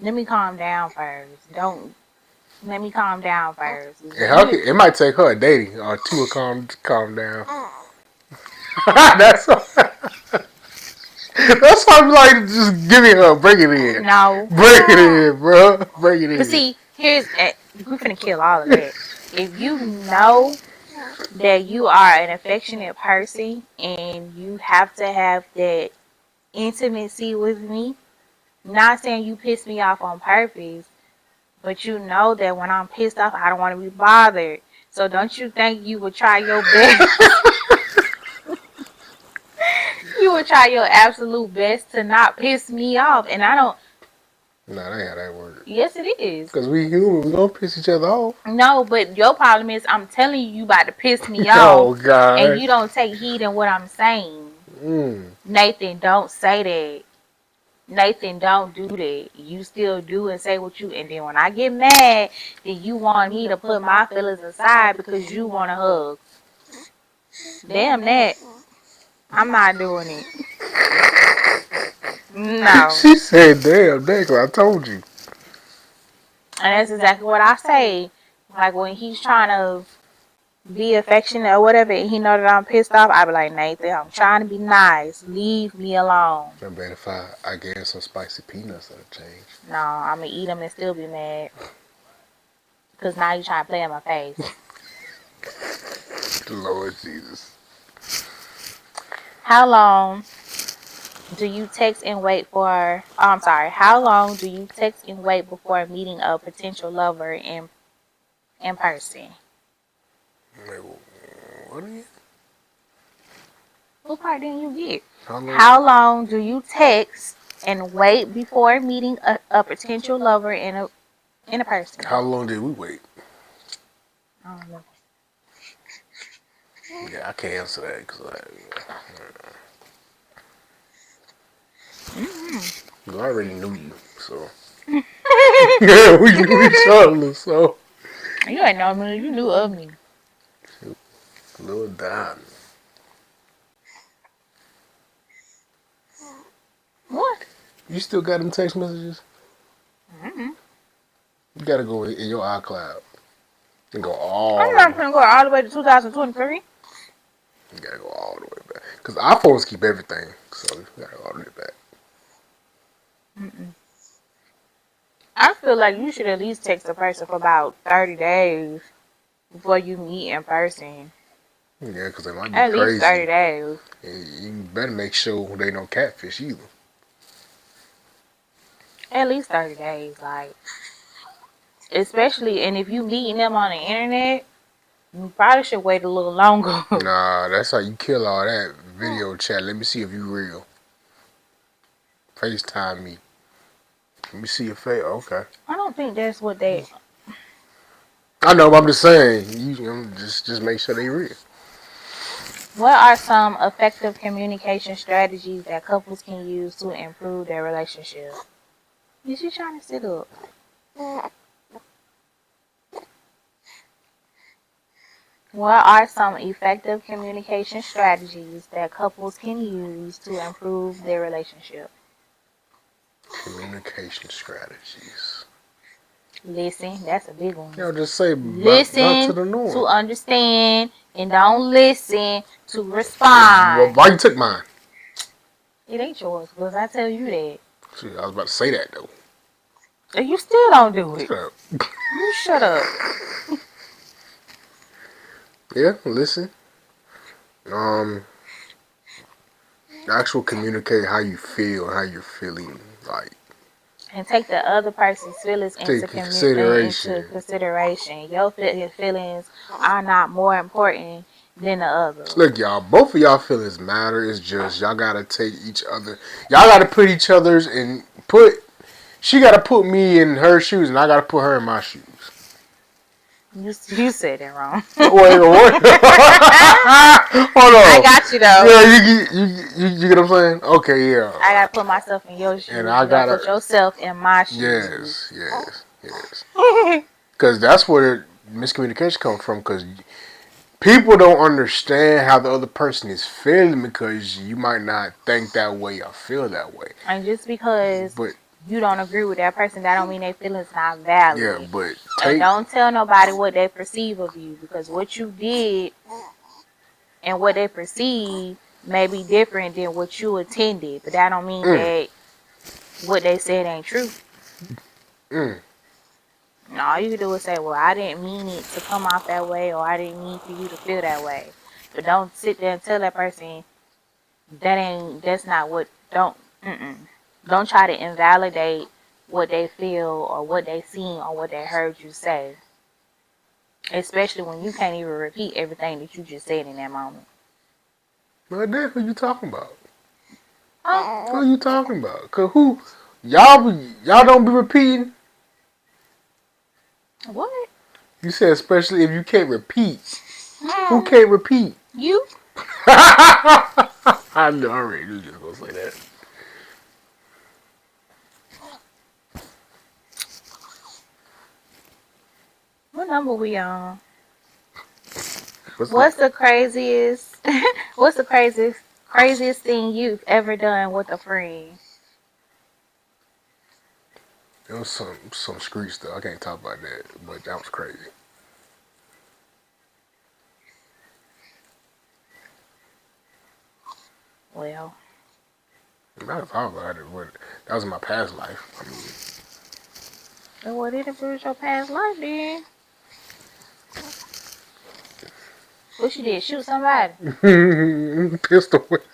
let me calm down first. Don't let me calm down first. It might take her a dating or two to calm down. that's why, that's why I'm like, just give it her, bring it in, No. bring it in, bro, bring it But in. see, we're finna kill all of that. If you know that you are an affectionate person and you have to have that intimacy with me, not saying you piss me off on purpose, but you know that when I'm pissed off, I don't want to be bothered. So don't you think you would try your best? You would try your absolute best to not piss me off. And I don't. Nah, that ain't how that works. Yes, it is. Cause we human, we gonna piss each other off. No, but your problem is I'm telling you, you about to piss me off, Oh and God. you don't take heed in what I'm saying. Mm. Nathan, don't say that. Nathan, don't do that. You still do and say what you. And then when I get mad, then you want me to put my feelings aside because you want a hug. Damn that. I'm not doing it. No. She said, "Damn, Nick, I told you." And that's exactly what I say. Like when he's trying to be affectionate or whatever, and he know that I'm pissed off, I be like, Nathan, I'm trying to be nice. Leave me alone. I bet if I gave some spicy peanuts, that'd change. No, I'm gonna eat them and still be mad. Because now you trying to play in my face. Lord Jesus. How long do you text and wait for? Oh, I'm sorry. How long do you text and wait before meeting a potential lover in person? Wait, what again? What part didn't you get? How long? How long do you text and wait before meeting a potential lover in a person? How long did we wait? I don't know. Yeah, I can't answer that because I already knew you, so yeah, we knew each other, so You ain't know me. You knew of me. little Don. What? You still got them text messages? Mm-hmm. You gotta go in your iCloud and go all. I'm not gonna go all the way to 2023. You gotta go all the way back because iPhones keep everything, so you gotta go all the way back. Mm-mm. I feel like you should at least text a person for about 30 days before you meet in person. Yeah, because they might be At least 30 crazy. days. And you better make sure they don't catfish either. At least 30 days. Like, especially, and if you meeting them on the internet, you probably should wait a little longer. Nah, that's how you kill all that video chat. Let me see if you real. FaceTime me. Let me see your face. Okay. I don't think that's what they. I know, but I'm just saying. Just make sure they real. What are some effective communication strategies that couples can use to improve their relationship? Is she trying to sit up? What are some effective communication strategies that couples can use to improve their relationship? Communication strategies. Listen, that's a big one. You know, just say Listen not to the norm. to understand and don't listen to respond. Why you took mine? It ain't yours because I tell you that. Shit, I was about to say that though. And you still don't do it. Shut up. You shut up. Yeah, listen. Actual communicate how you feel, how you're feeling, like And take the other person's feelings take into consideration. consideration. Your feelings are not more important than the other. Look, y'all, both of y'all feelings matter. It's just y'all gotta take each other. Y'all gotta put each other's and put. She gotta put me in her shoes, and I gotta put her in my shoes. You said it wrong. Wait, what? Hold on. I got you though. Yeah, you get what I'm saying? Okay, yeah. I gotta put myself in your shoes. And You I gotta gotta put yourself in my shoes. yes. Because that's where miscommunication comes from. Because people don't understand how the other person is feeling because you might not think that way or feel that way. And just because But you don't agree with that person, that don't mean their feelings not Yeah, valid. but And take. don't tell nobody what they perceive of you, because what you did and what they perceive may be different than what you intended. But that don't mean Mm, that what they said ain't true. mm. And all you can do is say, well, I didn't mean it to come off that way, or I didn't mean for you to feel that way. But don't sit there and tell that person that's not what, don't try to invalidate what they feel or what they seen or what they heard you say. Especially when you can't even repeat everything that you just said in that moment. Well, then who you talking about? Huh? Who you talking about? Cause who y'all don't be repeating. What? You said especially if you can't repeat. Who can't repeat? You? I know already knew you was gonna say that. What number we on? What's What's that? the craziest? What's the craziest thing you've ever done with a friend? It was some street stuff. I can't talk about that, but that was crazy. Well, I never thought about it, but that was in my past life. what did it was your past life then? What you did? Shoot somebody, I mean, pistol whip.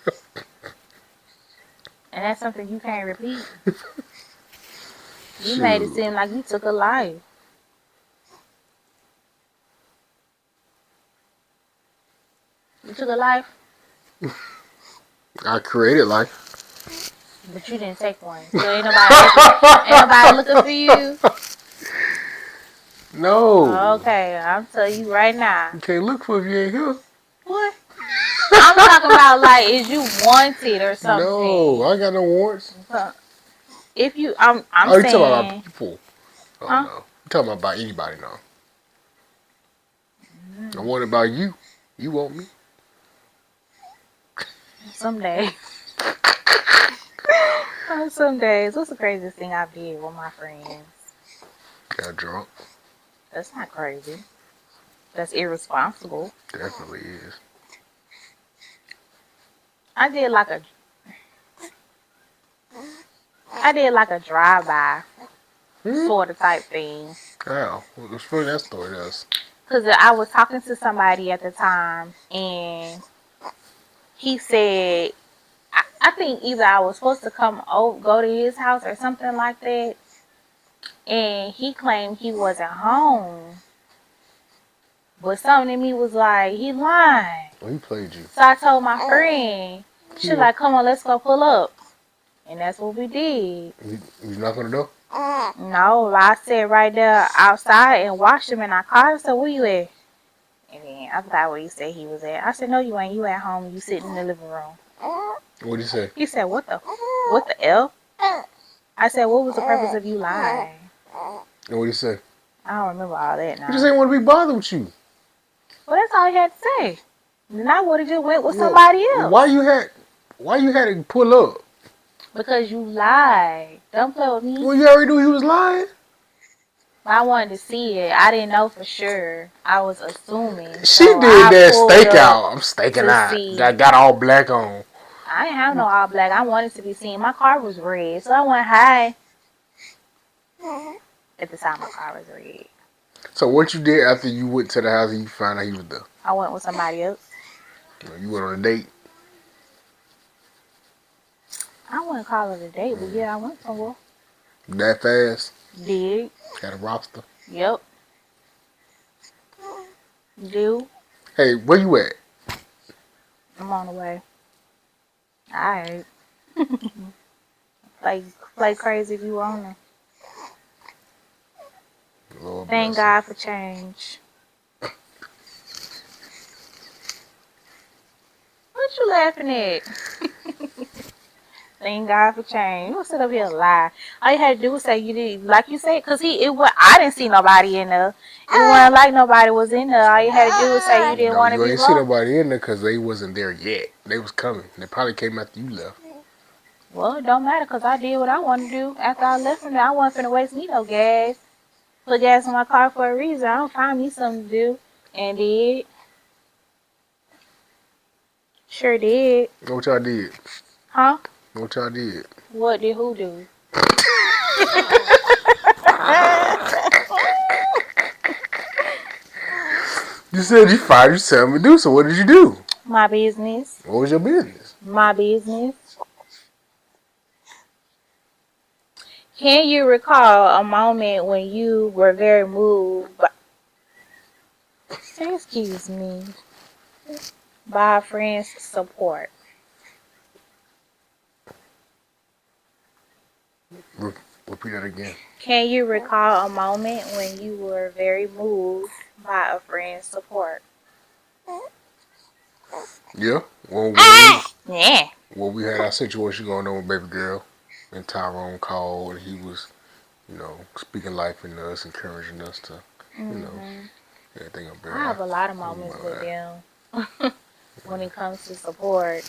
and that's something you can't repeat. You made it Shoot, seem like you took a life. You took a life, I created life. but you didn't take one. So ain't nobody looking. Ain't nobody looking for you. No, Okay, I'm telling you right now. you can't look for if you ain't here. What? I'm talking about like, is you wanted or No, something? I ain't got no warrants. So, if you, I'm Oh, you talking about saying, people? Oh huh? no, you talking about anybody now? I Mm, want about you. You want me? some days. Some days. What's the craziest thing I've did with my friends? Got drunk. That's not crazy. That's irresponsible. Definitely is. I did like a, I did like a drive-by Hmm? sort of type thing. How? What's funny that story does? Cause I was talking to somebody at the time, and he said, I think either I was supposed to go to his house or something like that, and he claimed he wasn't home. But something in me was like, he lying. Well, he played you. So I told my friend, she Yeah. like, come on, let's go pull up. And that's what we did. You knock on the door? No, I sat right there outside and watched him in our car. I said, where you at? And then I forgot where he said he was at. I said, no, you ain't. You at home. You sitting in the living room. What'd he say? He said, what the F? I said, what was the purpose of you lying? And what'd he say? I don't remember all that He just now. ain't want to be bothered with you. Well, that's all he had to say. Then I would have just went with Well, somebody why else. you had to pull up? Because you lied. Don't play with me. Well, you already knew he was lying. I wanted to see it. I didn't know for sure. I was assuming. She So did I that pulled up stakeout. I'm staking to out. see. Got all black on. I didn't have no all black. I wanted to be seen. My car was red. So I went high. At the time, my car was red. So what you did after you went to the house and you found out he was there? I went with somebody else. You went on a date. I wouldn't call it a date, but yeah, I went somewhere. That fast. Did. Had a roster. Yep. Do. Hey, where you at? I'm on the way. Alright. Play crazy if you wanna. Lord Thank bless him. God for change. What you laughing at? Thank God for change. You don't sit up here and lie. All you had to do was say you did, like you said, cause I didn't see nobody in there. It wasn't like nobody was in there. All you had to do was say you didn't No, want to you be ain't see lost. nobody in there because they wasn't there yet. They was coming. They probably came after you left. Well, it don't matter because I did what I wanted to do after I left from there. I wasn't finna waste me no gas. Put gas in my car for a reason. I don't find me something to do. And did. Sure did. What y'all did? Huh? What y'all did? What did who do? You said you fired yourself and do so. What did you do? My business. What was your business? My business. Can you recall a moment when you were very moved by, excuse me, by a friend's support? Re- Repeat that again. Can you recall a moment when you were very moved by a friend's support? Yeah. Yeah. When we had our situation going on with baby girl, and Tyrone called, and he was, speaking life into us, encouraging us to, you know, hmm everything up I have there. a lot of I moments remember with that. them when it comes to support.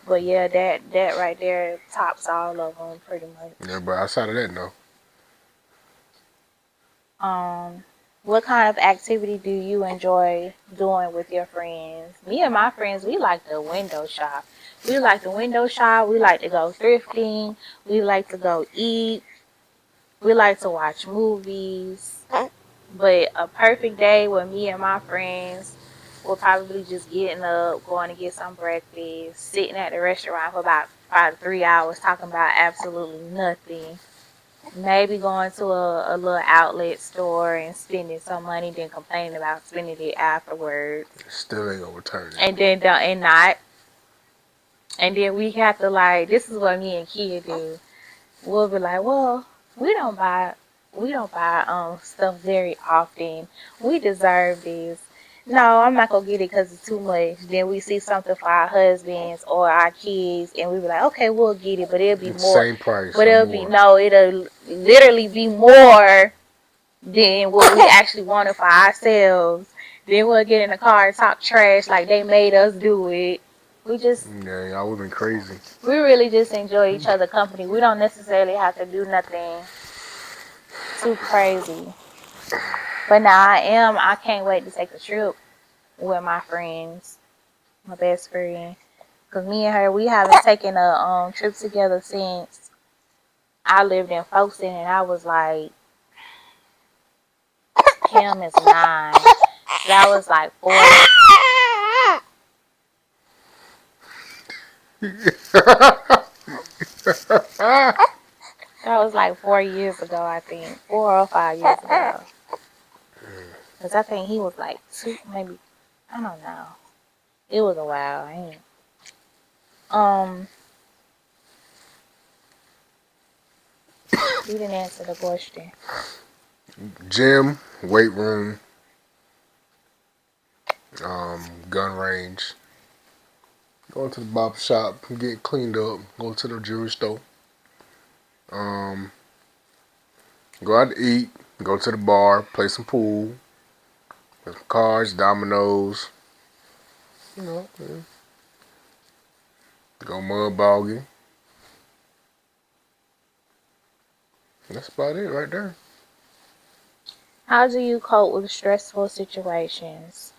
But yeah, that right there tops all of them pretty much. Yeah, but outside of that, no. Um, what kind of activity do you enjoy doing with your friends? Me and my friends, we like to window shop. We like to window shop. We like to go thrifting. We like to go eat. We like to watch movies. But a perfect day with me and my friends will probably just getting up, going to get some breakfast, sitting at the restaurant for about 5 to 3 hours talking about absolutely nothing. Maybe going to a little outlet store and spending some money, then complaining about spending it afterwards. Still ain't gonna return it. And then and not. And then we have to like, this is what me and Kia do. We'll be like, well, we don't buy stuff very often. We deserve this. No, I'm not gonna get it because it's too much. Then we see something for our husbands or our kids, and we be like, okay, we'll get it, but it'll be more. Same price But or it'll be more. no, it'll literally be more than what we actually wanted for ourselves. Then we'll get in the car and talk trash like they made us do it. We just Yeah, y'all would been crazy. we really just enjoy each other company. We don't necessarily have to do nothing too crazy. But now I can't wait to take a trip with my friends, my best friend. Cause me and her, we haven't taken a trip together since I lived in Folkestone, and I was like, Kim is 9. So that was like 4. That was like 4 years ago, I think. 4 or 5 years ago. Cause I think he was like 2, maybe, I don't know. It was a while. Um, you didn't answer the question. Gym, weight room, gun range. Going to the barber shop, getting cleaned up. Going to the jewelry store. Um, go out to eat. Go to the bar, play some pool, play some cards, dominoes. Yeah. Go mud bogging. That's about it right there. How do you cope with stressful situations?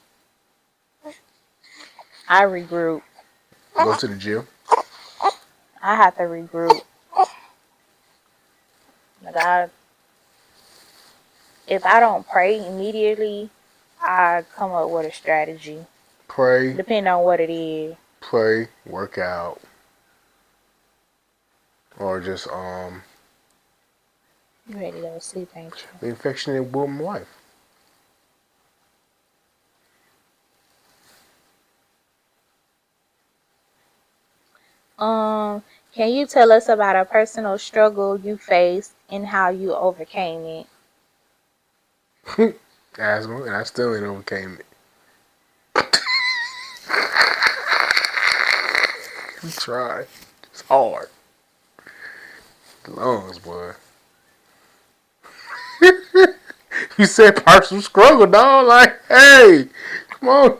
I regroup. Go to the gym. I have to regroup. Like if I don't pray immediately, I come up with a strategy. Pray, Depending on what it is. play, work out, or just You ready to go to sleep, ain't be affectionate with my wife. you? Can you tell us about a personal struggle you faced and how you overcame it? Asthma, and I still ain't overcame it. We tried. It's hard. The lungs, boy. You said personal struggle, dog. Like, hey, come on.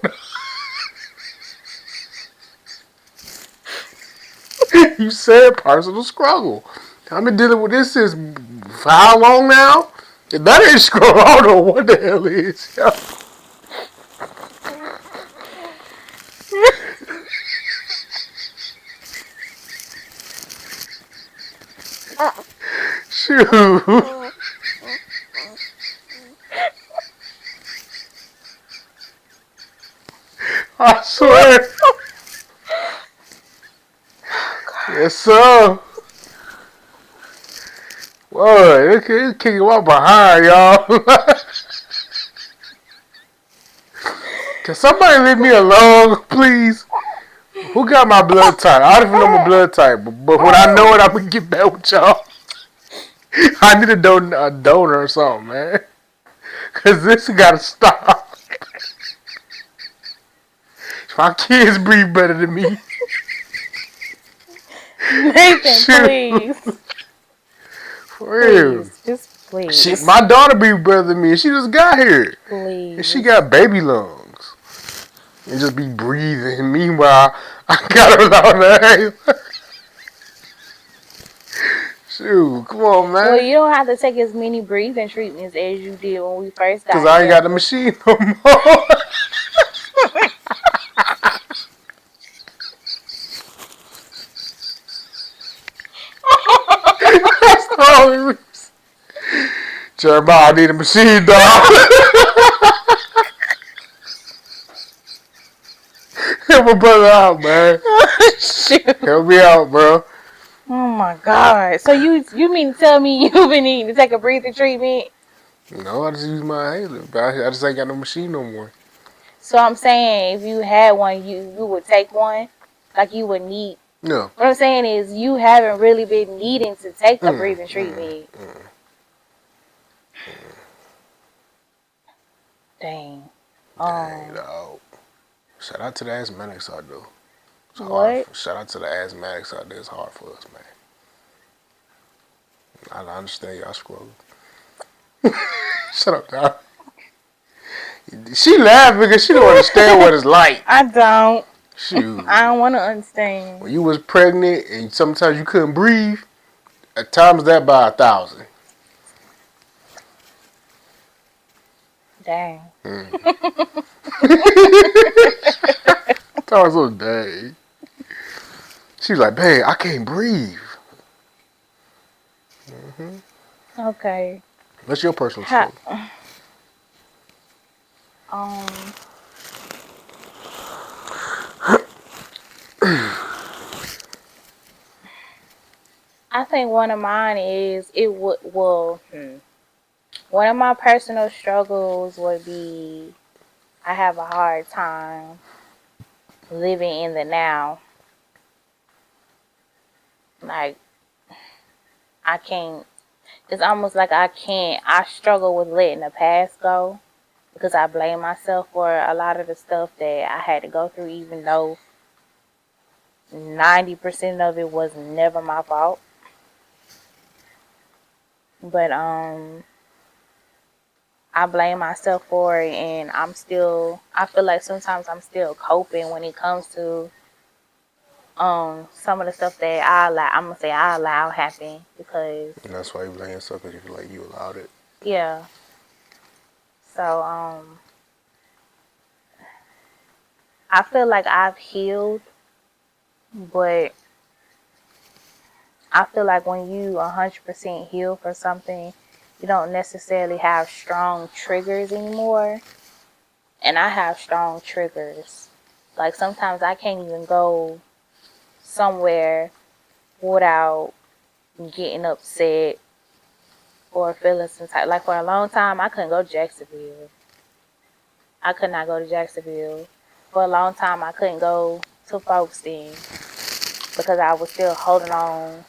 You said personal struggle. I've been dealing with this since for how long now? If that ain't struggle, I don't know what the hell it is. Yo. Shoot. I swear. Yes, sir. Whoa, it's kicking my behind, y'all. Can somebody leave me alone, please? Who got my blood type? I don't even know my blood type, but when I know it, I'm gonna get back with y'all. I need a donor or something, man. Cause this gotta stop. My kids breathe better than me. Nathan, Shoot, please. for real. Please. Just please. My daughter breathe better than me. She just got here, and she Please. got baby lungs, and just be breathing. And meanwhile, I got her down there. Shoot, come on, Well, man. you don't have to take as many breathing treatments as you did when we first Cause got I ain't got the together. machine no more. That's the only reason. Jeremiah, I need a machine, dog. Help my brother out, man. Shoot. Help me out, bro. Oh my God. So you mean to tell me you've been needing to take a breathing treatment? No, I just use my inhaler, but I just ain't got no machine no more. So I'm saying if you had one, you would take one? Like you would need. No. What I'm saying is you haven't really been needing to take a Mm, breathing mm, treatment. mm. Dang. Dang, dog. Shout out to the asthmatics out there. It's hard. What? Shout out to the asthmatics out there. It's hard for us, man. I understand y'all struggle. Shut up, dog. She laughing because she don't understand what it's like. I don't. Shoot. I don't want to understand. When you was pregnant and sometimes you couldn't breathe, at times that by 1,000. Dang. Mm. I was so dang. She was like, babe, I can't breathe. Mm-hmm. Okay. What's your personal Ha, struggle? um, I think one of mine is it would one of my personal struggles would be I have a hard time living in the now. Like I can't. It's almost like I can't. I struggle with letting the past go because I blame myself for a lot of the stuff that I had to go through, even though 90% of it was never my fault. But I blame myself for it, and I feel like sometimes I'm still coping when it comes to some of the stuff that I'm gonna say I allow happen because And that's why you blame yourself because you feel like you allowed it. yeah. So I feel like I've healed, but I feel like when you 100% heal for something, you don't necessarily have strong triggers anymore. And I have strong triggers. Like sometimes I can't even go somewhere without getting upset or feeling some type. Like for a long time, I couldn't go to Jacksonville. I could not go to Jacksonville. For a long time, I couldn't go to Folkestone because I was still holding on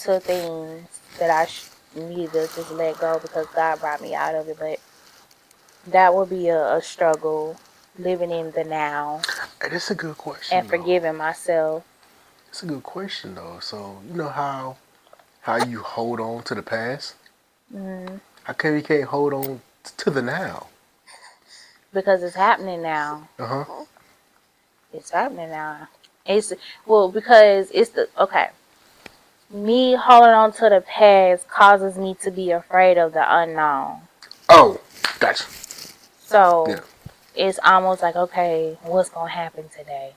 to things that needed to just let go because God brought me out of it. But that would be a struggle living in the now Hey, that's a good and question, though. forgiving myself. It's a good question, though. So, you know how you hold on to the past? Mm, How come you can't hold on to the now? because it's happening now. Uh huh. It's happening now. It's well because it's the okay. Me holding on to the past causes me to be afraid of the unknown. Oh, gotcha. Yeah. So it's almost like, okay, what's gonna happen today?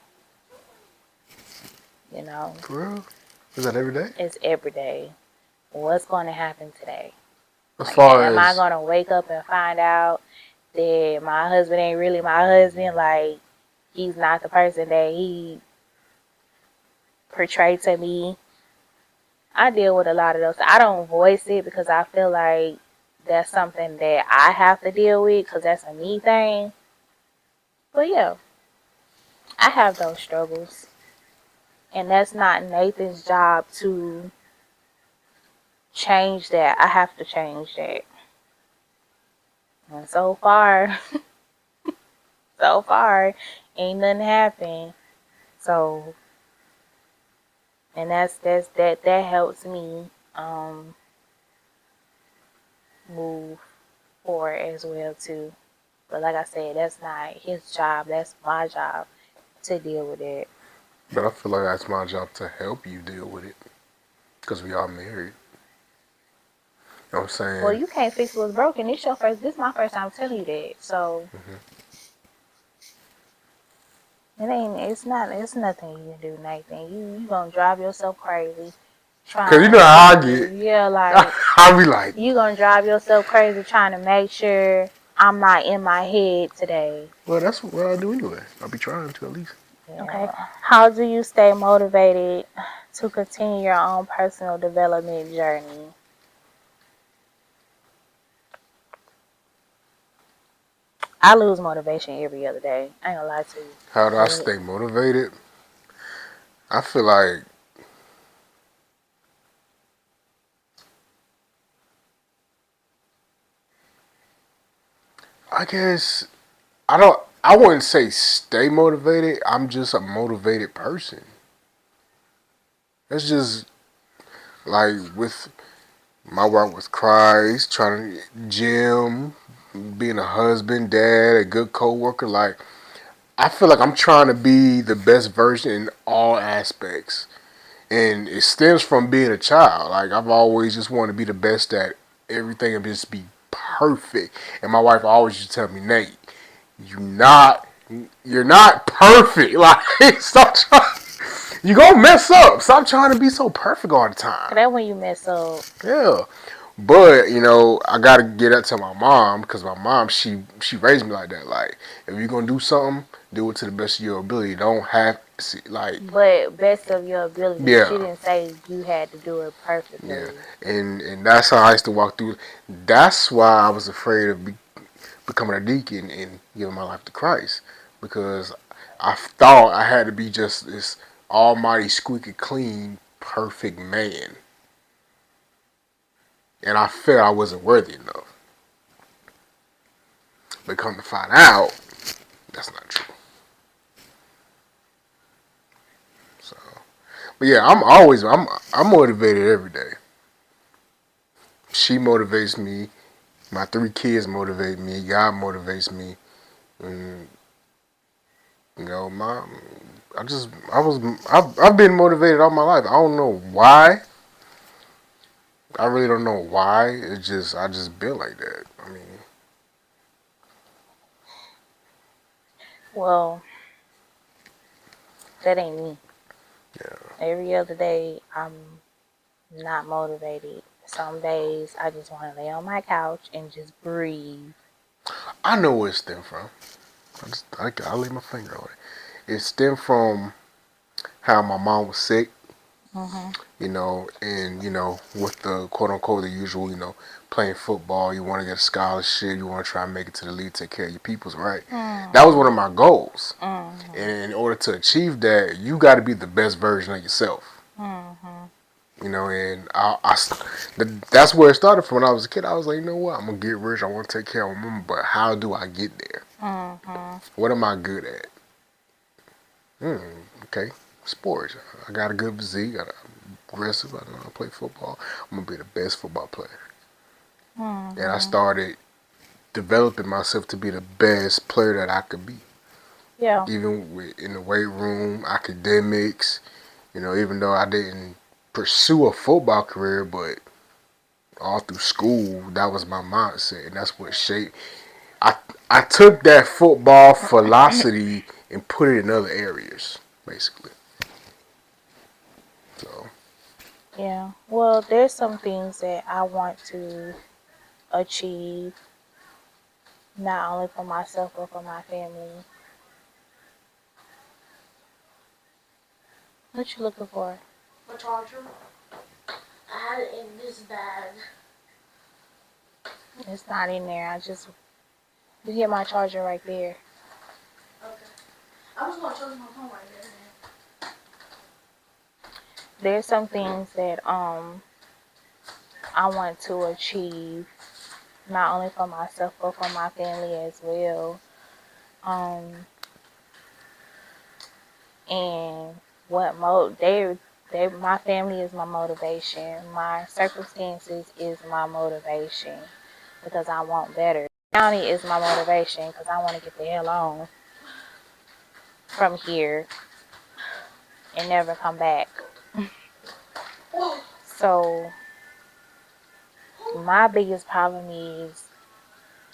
You know, For real? Is that every day? it's every day. What's gonna happen today? As Like, far am I as gonna wake up and find out that my husband ain't really my husband? Like, he's not the person that he portrayed to me. I deal with a lot of those. I don't voice it because I feel like that's something that I have to deal with because that's a me thing. But yeah, I have those struggles. And that's not Nathan's job to change that. I have to change that. And so far, ain't nothing happened. So, and that helps me move forward as well too. But like I said, that's not his job. That's my job to deal with it. but I feel like that's my job to help you deal with it because we are married. You know what I'm Well, saying? you can't fix what's broken. This your first. This my first time telling you that. So it ain't. It's not. It's nothing you can do, Nathan. You gonna drive yourself crazy Cause you trying know how I to, get. yeah, like I be like, you gonna drive yourself crazy trying to make sure I'm not in my head today. well, that's what I do anyway. I'll be trying to at least. Okay. How do you stay motivated to continue your own personal development journey? I lose motivation every other day. I ain't gonna lie to you. How do I When stay motivated? I feel like I guess I don't. I wouldn't say stay motivated. I'm just a motivated person. It's just like with my work with Christ, trying to gym, being a husband, dad, a good coworker. Like I feel like I'm trying to be the best version in all aspects, and it stems from being a child. Like I've always just wanted to be the best at everything and just be perfect. And my wife always used to tell me, Nate, you not you're not perfect. Like stop trying. You gonna mess up. Stop trying to be so perfect all the time. that when you mess up. Yeah. But you know, I gotta get that to my mom because my mom, she raised me like that. Like, if you're gonna do something, do it to the best of your ability. Don't have like, But best of your ability. She yeah, didn't say you had to do it yeah, perfectly. and that's how I used to walk through. That's why I was afraid of becoming a deacon and giving my life to Christ because I thought I had to be just this almighty, squeaky clean, perfect man, and I felt I wasn't worthy enough. But come to find out, that's not true. So, but yeah, I'm motivated every day. She motivates me. My three kids motivate me. God motivates me. And you know, I've been motivated all my life. I don't know why. I really don't know why. I just been like that. I mean, Well, that ain't me. yeah. Every other day, I'm not motivated. Some days, I just want to lay on my couch and just breathe. I know where it stemmed from. I lay my finger on it. It stemmed from how my mom was sick, Mhm. you know, and with the quote unquote the usual, playing football, you want to get a scholarship, you want to try and make it to the league, take care of your peoples, right? That was one Mhm. of my goals, and Mhm. in order to achieve that, you got to be the best version of yourself. Mhm. And that's where it started from when I was a kid. I was like, you know what, I'm gonna get rich. I want to take care of my mom, but how do I get there? Mhm. What am I good at? Okay, sports. I got a good physique. I'm aggressive. I know how to play football. I'm gonna be the best football player. And I Mhm. started developing myself to be the best player that I could be. Yeah. even in the weight room, academics. Even though I didn't pursue a football career, but all through school, that was my mindset, and that's what shaped. I I took that football philosophy and put it in other areas, basically. So Yeah. Well, there's some things that I want to achieve, not only for myself but for my family. What you looking for? My charger. I had it in this bag. It's not in there. You hear my charger right there. Okay. I was gonna charge my phone right there. There's some things that I want to achieve, not only for myself but for my family as well. Um, and what my family is my motivation. My circumstances is my motivation because I want better. County is my motivation because I want to get the hell on from here and never come back. So my biggest problem is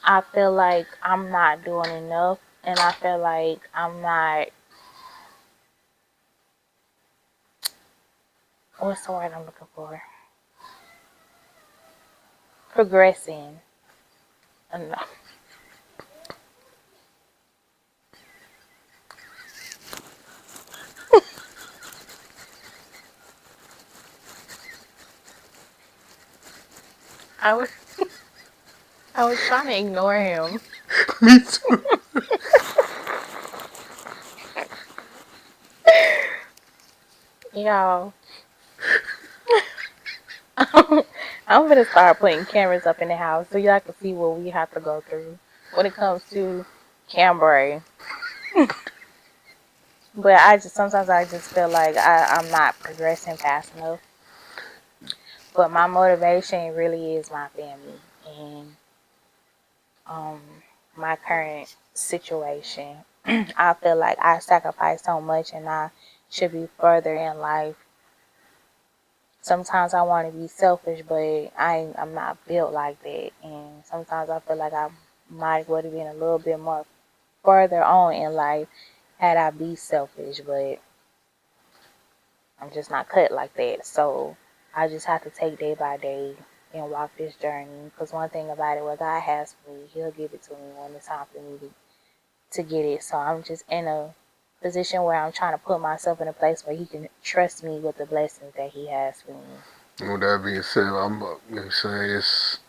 I feel like I'm not doing enough, and I feel like I'm not, what's the word I'm looking for? Progressing. And I was I was trying to ignore him. me too. Y'all, I'm gonna start putting cameras up in the house so y'all can see what we have to go through when it comes to Cambrai. But sometimes I just feel like I'm not progressing fast enough. But my motivation really is my family and um my current situation. I feel like I sacrificed so much and I should be further in life. Sometimes I want to be selfish, but I'm not built like that. And sometimes I feel like I might would have been a little bit more further on in life had I be selfish, but I'm just not cut like that. So I just have to take day by day and walk this journey. Because one thing about it, what God has for me, He'll give it to me when it's time for me to get it. So I'm just in a position where I'm trying to put myself in a place where He can trust me with the blessings that He has for me. With that being said, I'm saying it's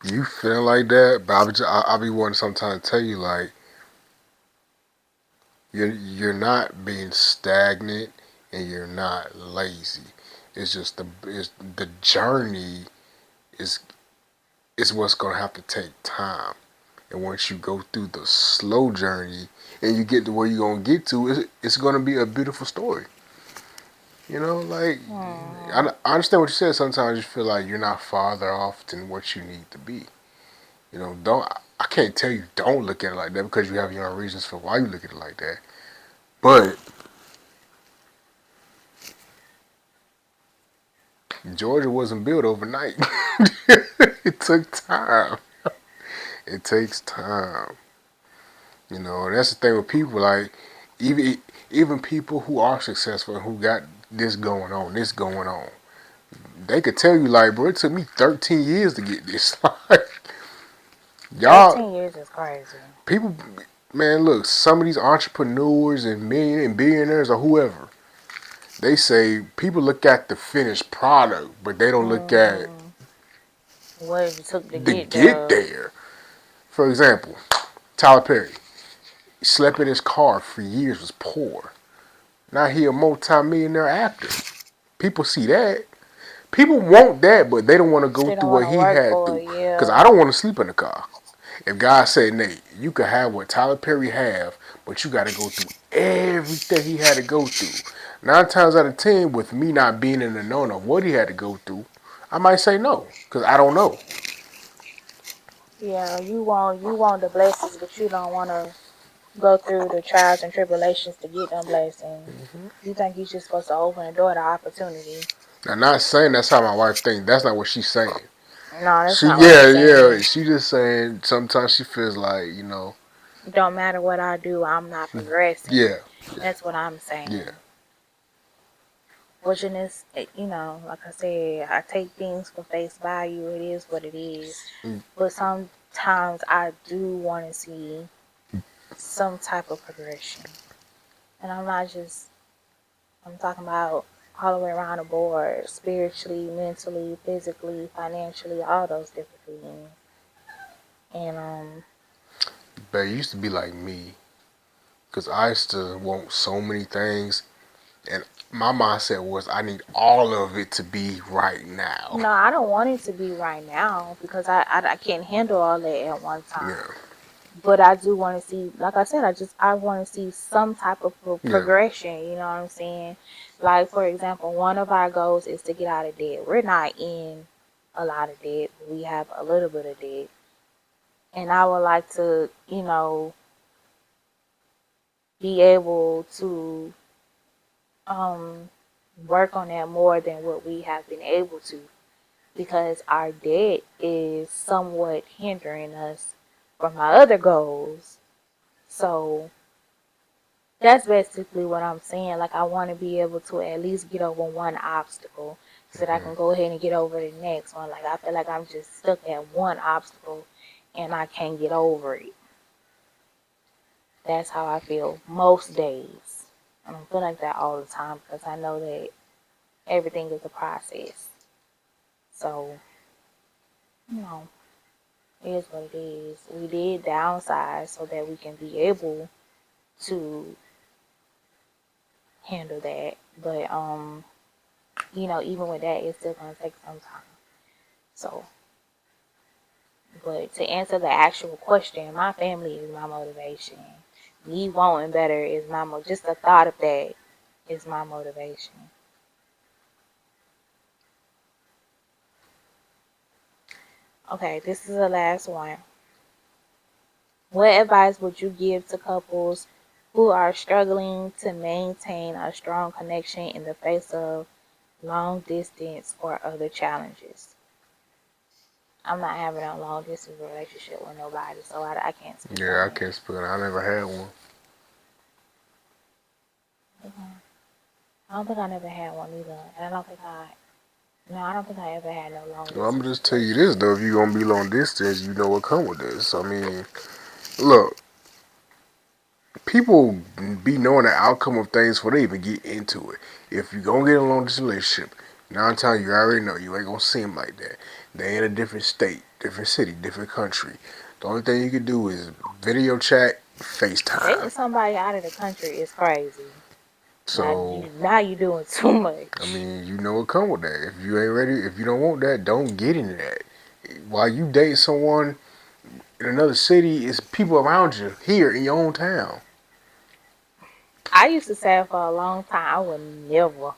you feel like that, but I be wanting sometimes to tell you like you're not being stagnant and you're not lazy. It's the journey is is what's gonna have to take time. And once you go through the slow journey and you get to where you're gonna get to, it's gonna be a beautiful story. Like Hmm. I understand what you said. Sometimes you feel like you're not farther off than what you need to be. Don't I can't tell you don't look at it like that because you have your own reasons for why you look at it like that. But Georgia wasn't built overnight. It took time. It takes time. And that's the thing with people. Like even people who are successful and who got this going on, they could tell you like, bro, it took me 13 years to get this. Like, y'all, 13 years is crazy. people, man, look, some of these entrepreneurs and million and billionaires or whoever, they say people look at the finished product, but they don't look at Hmm. What it took to the get get there. there. For example, Tyler Perry slept in his car for years, was poor. Now he a multi-millionaire actor. People see that. People want that, but they don't want to go They don't through want what to he work had for through. it, Cause yeah. I don't want to sleep in the car. If God said, Nate, you could have what Tyler Perry have, but you got to go through everything he had to go through. 9 times out of 10, with me not being in the know of what he had to go through, I might say no, cause I don't know. Yeah, you want the blessings, but you don't want to. go through the trials and tribulations to get them blessings. You think you just supposed to open the door to opportunity. I'm not saying that's how my wife thinks. That's not what she's saying. No, that's She, not what I'm yeah. saying. She just saying sometimes she feels like, Don't matter what I do, I'm not progressing. yeah, That's what I'm yeah, saying. Which in this, like I said, I take things for face value. It is what it is. mm, But sometimes I do want to see some type of progression. And I'm not just, I'm talking about all the way around the board, spiritually, mentally, physically, financially, all those different things. And but it used to be like me, because I used to want so many things, and my mindset was I need all of it to be right now. no, I don't want it to be right now because I can't handle all that at one time. Yeah, But I do want to see, like I said, I want to see some type of yeah, progression. You know what I'm saying? Like for example, one of our goals is to get out of debt. We're not in a lot of debt. We have a little bit of debt, and I would like to, be able to um work on that more than what we have been able to because our debt is somewhat hindering us from our other goals. So that's basically what I'm saying. Like I want to be able to at least get over one obstacle so that I can go ahead and get over the next one. Like I feel like I'm just stuck at one obstacle and I can't get over it. That's how I feel most days. I don't feel like that all the time because I know that everything is a process. So, you know, it is what it is. We did downsize so that we can be able to handle that. But even with that, it's still gonna take some time. So, but to answer the actual question, my family is my motivation. Me wanting better is just the thought of that is my motivation. Okay, this is the last one. What advice would you give to couples who are struggling to maintain a strong connection in the face of long distance or other challenges? I'm not having a long distance relationship with nobody, so I can't speak yeah. on I can't speak. I never had one. it. I don't think I never had one either, and I don't think I ever had no long Well, I'm distance gonna just tell you this relationship. though. If you're gonna be long distance, you know what come with this. I mean, look, people be knowing the outcome of things before they even get into it. If you gonna get a long distance relationship, 9 times you already know you ain't gonna seem like that. They in a different state, different city, different country. The only thing you can do is video chat, Dating FaceTime. somebody out of the country is crazy. So Now you doing too I much. mean, you know what come with that. If you ain't ready, if you don't want that, don't get into that. While you date someone in another city, it's people around you here in your own town. I used to say for a long time I would never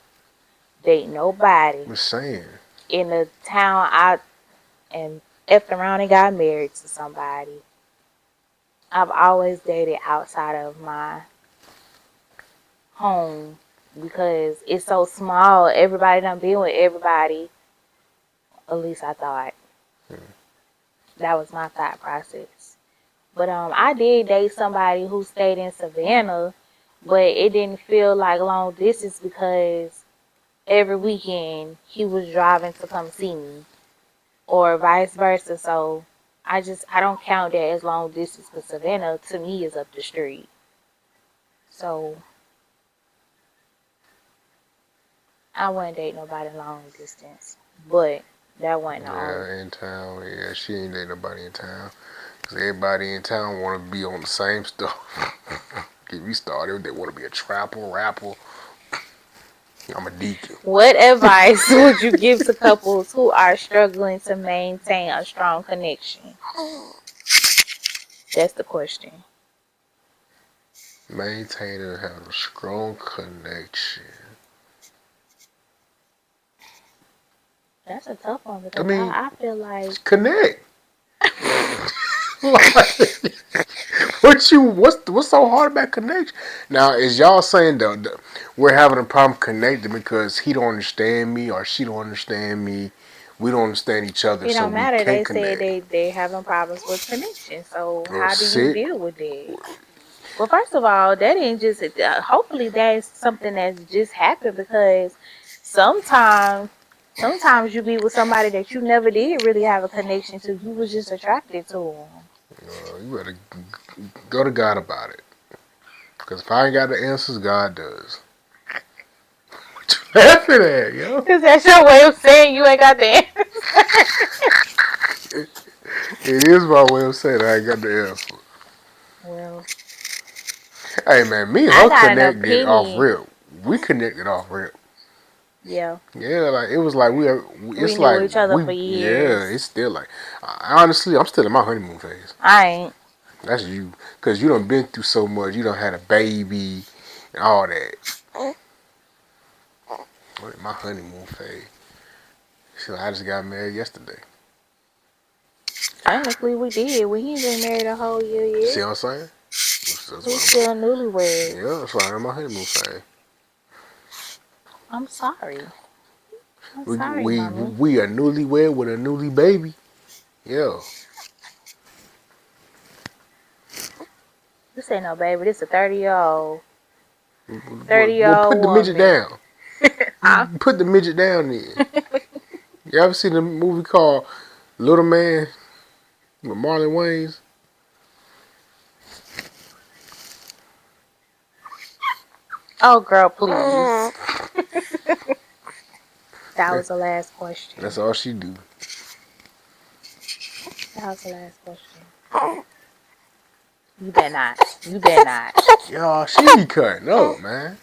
date nobody I'm just saying. in the town I and effed around and got married to somebody. I've always dated outside of my home because it's so small. Everybody done been with everybody. At least I thought. That was my thought process. But I did date somebody who stayed in Savannah, but it didn't feel like long distance because every weekend he was driving to come see me, or vice versa. So I don't count that as long distance because Savannah to me is up the street. So I wouldn't date nobody long distance, but that wasn't the only. Yeah, in town. Yeah, she ain't dating nobody in town. Cause everybody in town want to be on the same stuff. Get me started. They want to be a trapper, rapper. I'm a deacon. What advice would you give to couples who are struggling to maintain a strong connection? That's the question. Maintain and have a strong connection. That's a tough one I because mean, I feel like connect. Like, what's so hard about connection? Now is y'all saying we're having a problem connecting because he don't understand me or she don't understand me? We don't understand each other, It so don't we matter. can't They said connect. they having problems with connection. So Well, how do you sit. deal with that? Well, first of all, that ain't just. Hopefully, that's something that's just happened because sometimes, sometimes you be with somebody that you never did really have a connection to. You was just attracted to them. You better go to God about it. Because if I ain't got the answers, God does. What you laughing at, yo? Cause that's your way of saying you ain't got the answer. It is my way of saying I ain't got the answer. Well, Hey man, me and I her got an connected off opinion. rip. We connected off rip. Yeah, Yeah, like it was like we. we It's knew like each other we. for Yeah, years. it's still like. Honestly, I'm still in my honeymoon phase. I ain't. That's you, cause you done been through so much. You done had a baby, and all that. I'm in my honeymoon phase. So I just got married yesterday. Technically, we did. We ain't been married a whole year See yet. what I'm saying? That's We why still newlyweds. yeah, that's why I'm in my honeymoon phase. I'm sorry. I'm We sorry, we mommy. we a newlywed with a newly baby. Yeah. This ain't no baby. This a 30-year-old, Well, 30-year put old the midget woman. down. Huh? Put the midget down then. You ever seen a movie called Little Man with Marlon Wayans? Oh, girl, please. That That- was the last That's question. all she do. That was the last question. You better not. You better not. Y'all, she be cutting up, man.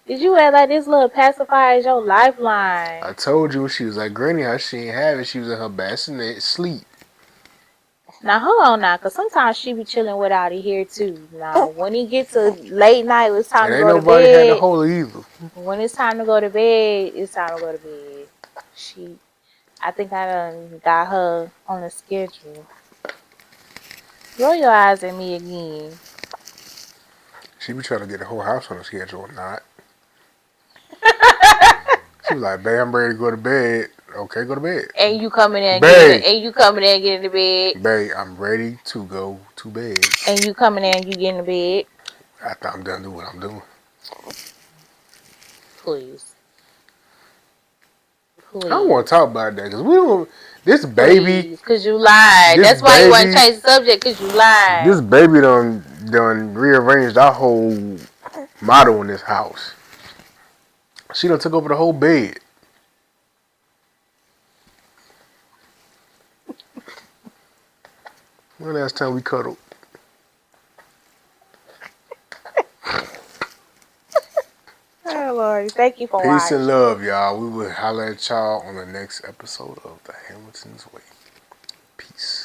Did you act like this little pacifier is your I lifeline? told you when she was like Granny how she ain't have it. She was in her bassinet sleep. Now hold on now, cause sometimes she be chilling without it here too. Now when it gets to late night, it's time And to ain't go to nobody had to bed. hold her either. When it's time to go to bed, it's time to go to bed. I think I done got her on the schedule. Roll your eyes at me again. She be trying to get the whole house on the schedule or not. She was like, babe, I'm ready to go to bed. Okay, go to bed. And you coming in and getting it, Babe, and you coming in and getting to bed, babe, I'm ready to go to bed and you coming in and you getting to bed. after I'm done doing what I'm doing. Please, I don't want to please, talk about that because we don't. This baby, please, cause you lied. this That's why you want to baby, change the subject, cause you lied. this baby done rearranged our whole model in this house. She done took over the whole bed. When last time we cuddled? Oh Lord, thank you for Peace and watching. love, y'all. We will holler at y'all on the next episode of The Hamilton's Way. Peace.